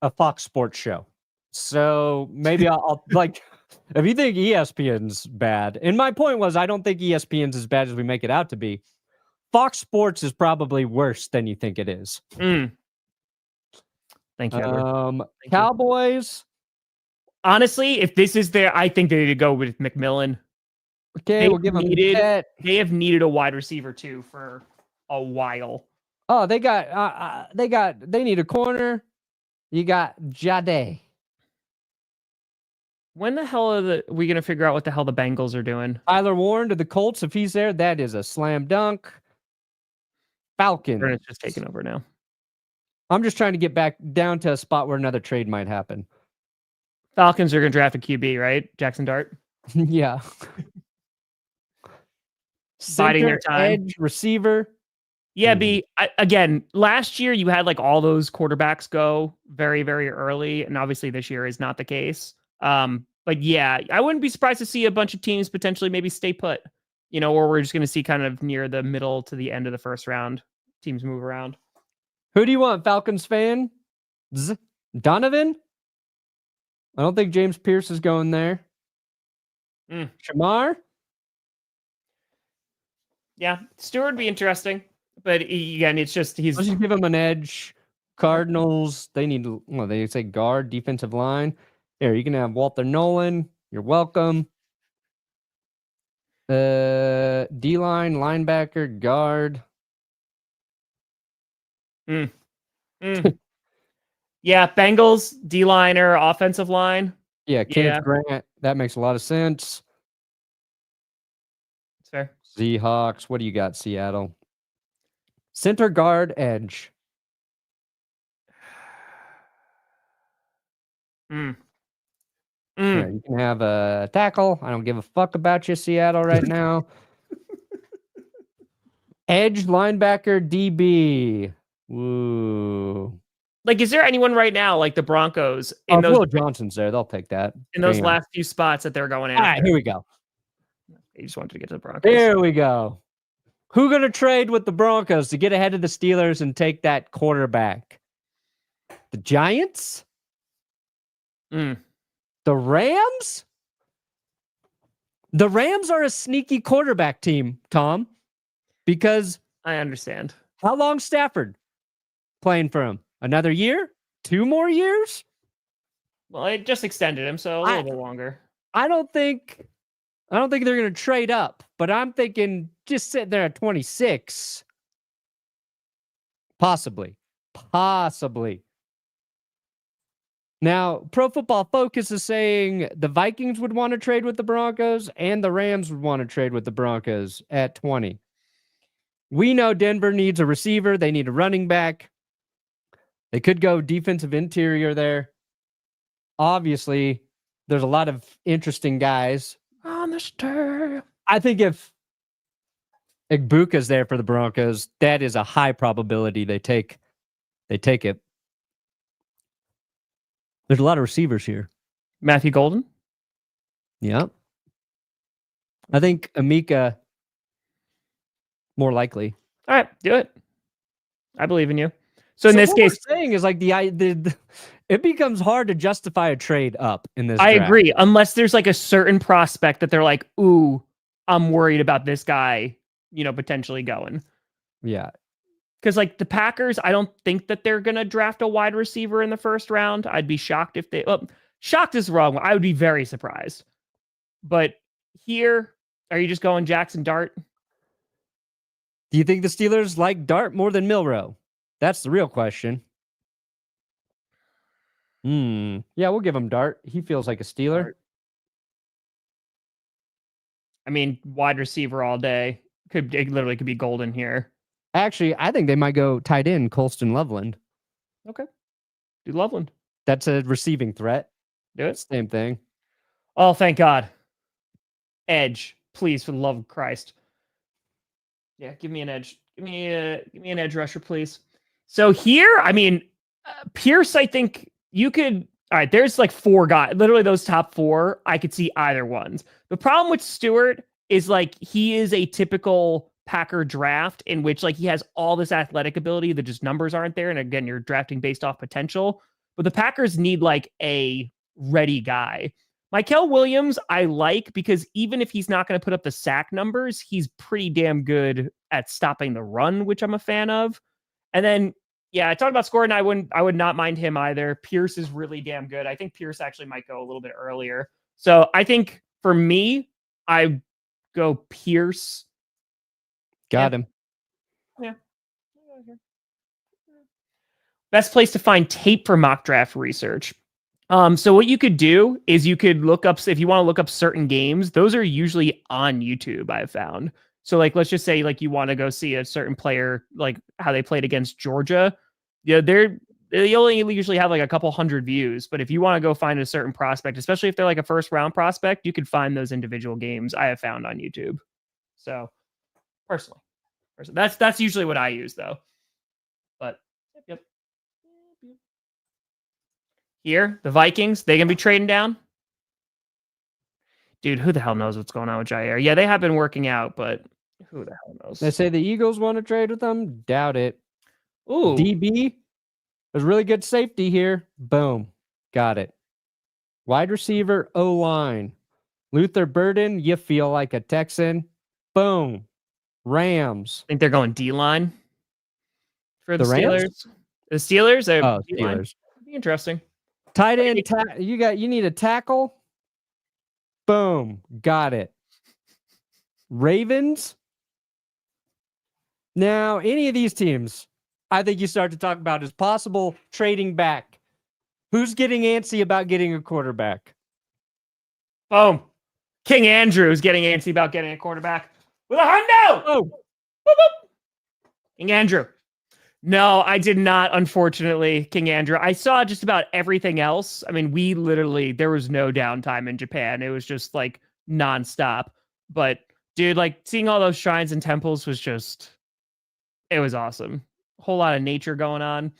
a Fox Sports show. So maybe I'll like, if you think ESPN's bad, and my point was, I don't think ESPN's as bad as we make it out to be. Fox Sports is probably worse than you think it is. Thank you, Edward. Cowboys. Honestly, if this is I think they need to go with McMillan. Okay, we'll give them that. They have needed a wide receiver too for a while. Oh, they need a corner. You got Jade. When the hell are we going to figure out what the hell the Bengals are doing? Tyler Warren to the Colts. If he's there, that is a slam dunk. Falcons. It's just taking over now. I'm just trying to get back down to a spot where another trade might happen. Falcons are going to draft a QB, right? Jackson Dart? Yeah. Biding their time. Edge, receiver. Yeah, again, last year you had like all those quarterbacks go very, very early, and obviously this year is not the case. But yeah, I wouldn't be surprised to see a bunch of teams potentially maybe stay put, or we're just going to see kind of near the middle to the end of the first round, teams move around. Who do you want, Falcons fan? Donovan? I don't think James Pierce is going there. Shamar? Yeah, Stewart would be interesting. But again, it's just let's just give him an edge. Cardinals, they say guard, defensive line. There, you can have Walter Nolan. You're welcome. D-line, linebacker, guard. Yeah, Bengals, D-liner, offensive line. Yeah, Kenneth Grant. That makes a lot of sense. That's fair. Seahawks, what do you got, Seattle? Center, guard, edge. Yeah, you can have a tackle. I don't give a fuck about you, Seattle, right now. Edge, linebacker, DB. Woo. Like, is there anyone right now, like the Broncos? Will Johnson's there. They'll take that. In those last few spots that they're going after. All right, here we go. You just wanted to get to the Broncos. There we go. Who going to trade with the Broncos to get ahead of the Steelers and take that quarterback? The Giants? The Rams? The Rams are a sneaky quarterback team, Tom, because I understand. How long Stafford playing for him? Another year? 2 more years? Well, it just extended him, so a little bit longer. I don't think they're going to trade up, but I'm thinking just sitting there at 26. Possibly. Now, Pro Football Focus is saying the Vikings would want to trade with the Broncos and the Rams would want to trade with the Broncos at 20. We know Denver needs a receiver. They need a running back. They could go defensive interior there. Obviously, there's a lot of interesting guys on the stir. I think if Igbuka's there for the Broncos, that is a high probability they take it. There's a lot of receivers here. Matthew Golden? Yeah. I think Amika more likely. All right, do it. I believe in you. So in this case, what we're saying is like it becomes hard to justify a trade up in this. I draft. agree, unless there's like a certain prospect that they're like, ooh, I'm worried about this guy, potentially going. Yeah. Because like the Packers, I don't think that they're going to draft a wide receiver in the first round. I'd be shocked if they... Well, shocked is wrong. I would be very surprised. But here, are you just going Jackson Dart? Do you think the Steelers like Dart more than Milroe? That's the real question. Yeah, we'll give him Dart. He feels like a Steeler. Dart. I mean, wide receiver all day. It literally could be Golden here. Actually, I think they might go tight end Colston Loveland. Okay. Do Loveland. That's a receiving threat. Do it. Same thing. Oh, thank God. Edge. Please, for the love of Christ. Yeah, give me an edge. Give me an edge rusher, please. So here, I mean, Pierce, I think you could... All right, there's like 4 guys. Literally those top 4, I could see either ones. The problem with Stewart is like he is a typical Packer draft in which like he has all this athletic ability that just numbers aren't there. And again, you're drafting based off potential. But the Packers need like a ready guy. Mykel Williams, I like because even if he's not going to put up the sack numbers, he's pretty damn good at stopping the run, which I'm a fan of. And then, yeah, I talked about Gordon. I would not mind him either. Pierce is really damn good. I think Pierce actually might go a little bit earlier. So I think for me, I go Pierce. Got him. Yeah. Best place to find tape for mock draft research. So what you could do is you could look up, if you want to look up certain games, those are usually on YouTube, I've found. So like, let's just say like you want to go see a certain player, like how they played against Georgia. Yeah, they only usually have like a couple hundred views, but if you want to go find a certain prospect, especially if they're like a first round prospect, you could find those individual games I have found on YouTube. So personally, that's usually what I use though. But yep. Here, the Vikings, they gonna be trading down. Dude, who the hell knows what's going on with Jair? Yeah, they have been working out, but who the hell knows? They say the Eagles want to trade with them. Doubt it. Ooh, DB, there's really good safety here. Boom, got it. Wide receiver, O-line. Luther Burden, you feel like a Texan. Boom, Rams. I think they're going D-line for the Steelers. Rams? The Steelers are Steelers. It'd be interesting. Tight end, you need a tackle. Boom, got it. Ravens. Now, any of these teams, I think you start to talk about as possible trading back. Who's getting antsy about getting a quarterback? Boom. King Andrew is getting antsy about getting a quarterback with a hundo. Oh, Boop, boop. King Andrew. No, I did not, unfortunately, King Andrew. I saw just about everything else. I mean, there was no downtime in Japan. It was just like nonstop. But dude, like seeing all those shrines and temples it was awesome. A whole lot of nature going on.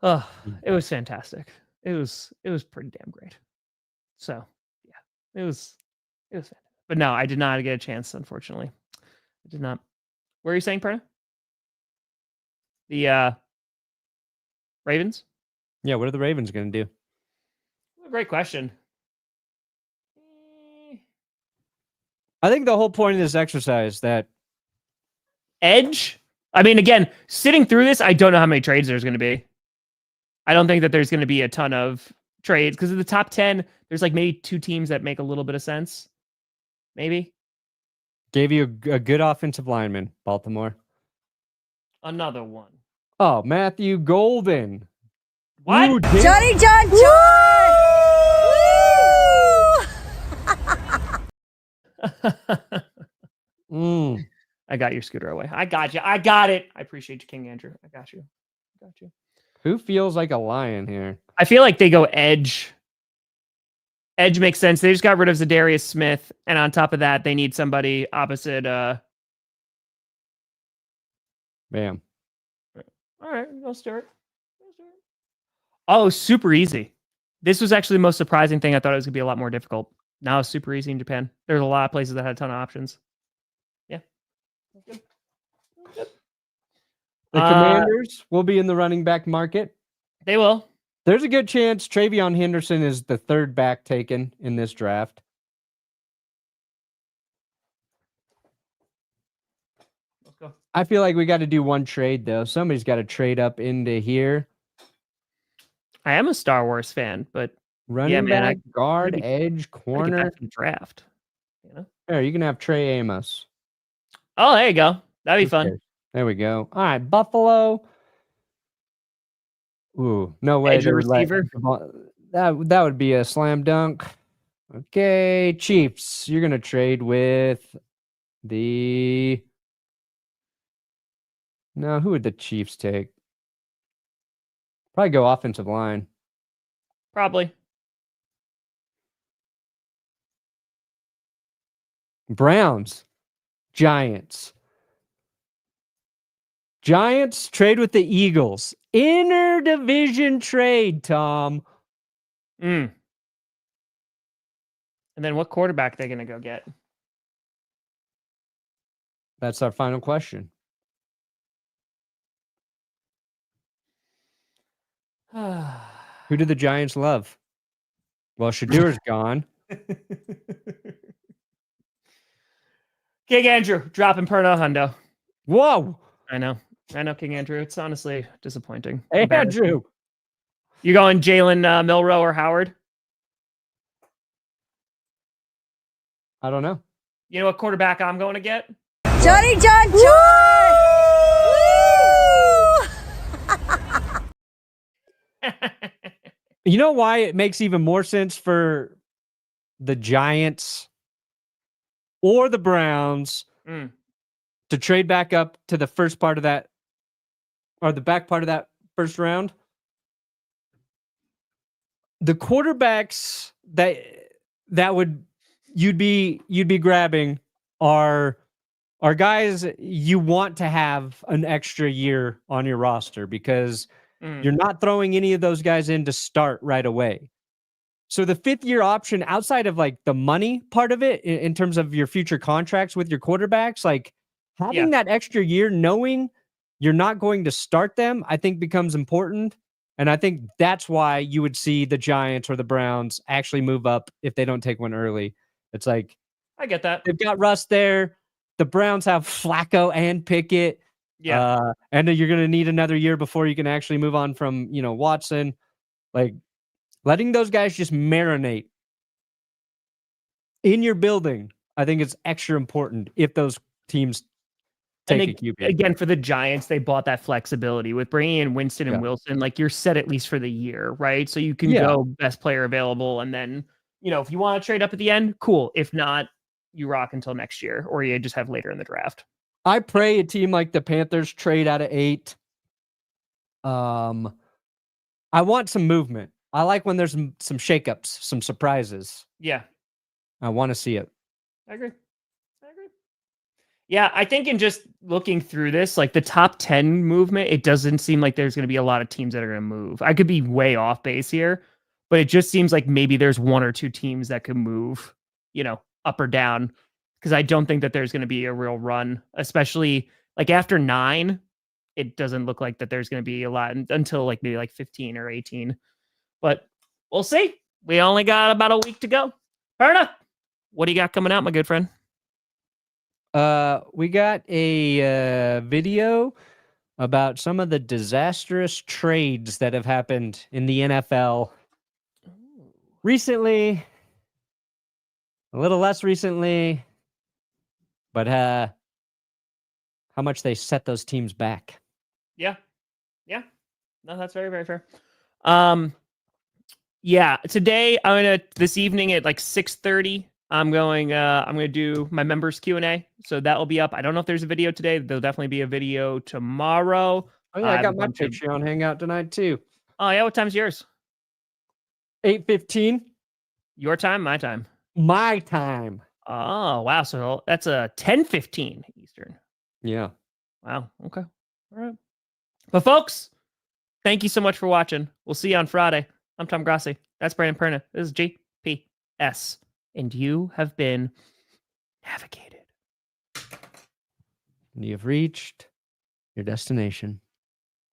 Oh, it was fantastic. It was pretty damn great. So yeah, it was fantastic. But no, I did not get a chance, unfortunately. I did not. What are you saying, Perna? The Ravens? yeah, what are the Ravens going to do? Great question. I think the whole point of this exercise that Edge? I mean, again, sitting through this, I don't know how many trades there's going to be. I don't think that there's going to be a ton of trades because of the top 10, there's like maybe 2 teams that make a little bit of sense. Maybe. gave you a good offensive lineman, Baltimore. Another one. Oh, Matthew Golden. What? Ooh, Johnny John John! Mm. I got your scooter away. I got you. I got it. I appreciate you, King Andrew. I got you. Who feels like a lion here? I feel like they go edge. Edge makes sense. They just got rid of Zadarius Smith, and on top of that, they need somebody opposite. Bam. All right, let's do it. Oh, super easy. This was actually the most surprising thing. I thought it was going to be a lot more difficult. Now it's super easy in Japan. There's a lot of places that had a ton of options. Yeah. Good. The Commanders will be in the running back market. They will. There's a good chance Travion Henderson is the third back taken in this draft. Let's go. I feel like we got to do one trade, though. Somebody's got to trade up into here. I am a Star Wars fan, but Running back, guard, edge, corner. Draft. You know? There, you can have Trey Amos. Oh, there you go. That'd be fun. There we go. All right, Buffalo. Ooh, no way. Edge receiver. That would be a slam dunk. Okay, Chiefs. You're gonna trade with the. No, who would the Chiefs take? Probably go offensive line. Probably. Browns. Giants. Giants trade with the Eagles. Interdivision trade, Tom. And then what quarterback are they going to go get? That's our final question. Who do the Giants love? Well, Shadur's gone. King Andrew dropping Perna hundo. Whoa. I know, King Andrew. It's honestly disappointing. Hey, Andrew. You going Jalen Milroe or Howard? I don't know. You know what quarterback I'm going to get? Johnny John John! You know why it makes even more sense for the Giants or the Browns to trade back up to the first part of that, or the back part of that first round? The quarterbacks that would you'd be grabbing are guys you want to have an extra year on your roster, because you're not throwing any of those guys in to start right away. So the 5th-year option, outside of like the money part of it, in terms of your future contracts with your quarterbacks, like having that extra year, knowing you're not going to start them, I think becomes important. And I think that's why you would see the Giants or the Browns actually move up if they don't take one early. It's like, I get that. They've got Russ there. The Browns have Flacco and Pickett. Yeah. And you're going to need another year before you can actually move on from, Watson. Like, letting those guys just marinate in your building, I think it's extra important if those teams take a QB. Again, for the Giants, they bought that flexibility with bringing in Winston and Wilson. Like, you're set at least for the year, right? So you can go best player available, and then, if you want to trade up at the end, cool. If not, you rock until next year, or you just have later in the draft. I pray a team like the Panthers trade out of 8. I want some movement. I like when there's some shakeups, some surprises. Yeah. I want to see it. I agree. Yeah, I think in just looking through this, like the top 10 movement, it doesn't seem like there's going to be a lot of teams that are going to move. I could be way off base here, but it just seems like maybe there's 1 or 2 teams that could move, up or down, because I don't think that there's going to be a real run, especially like after 9. It doesn't look like that there's going to be a lot until like maybe like 15 or 18, but we'll see. We only got about a week to go. Perna, what do you got coming out, my good friend? We got a video about some of the disastrous trades that have happened in the NFL recently, a little less recently, but how much they set those teams back. Yeah. No, that's very, very fair. Today this evening at like 6:30, I'm going to do my members Q&A. So that will be up. I don't know if there's a video today. There'll definitely be a video tomorrow. Oh yeah, I got my Patreon hangout tonight too. Oh yeah, what time's yours? 8:15. Your time, my time. My time. Oh, wow. So that's a 10:15 Eastern. Yeah. Wow. Okay. All right. But folks, thank you so much for watching. We'll see you on Friday. I'm Tom Grossi. That's Brandon Perna. This is GPS. And you have been navigated. And you've reached your destination.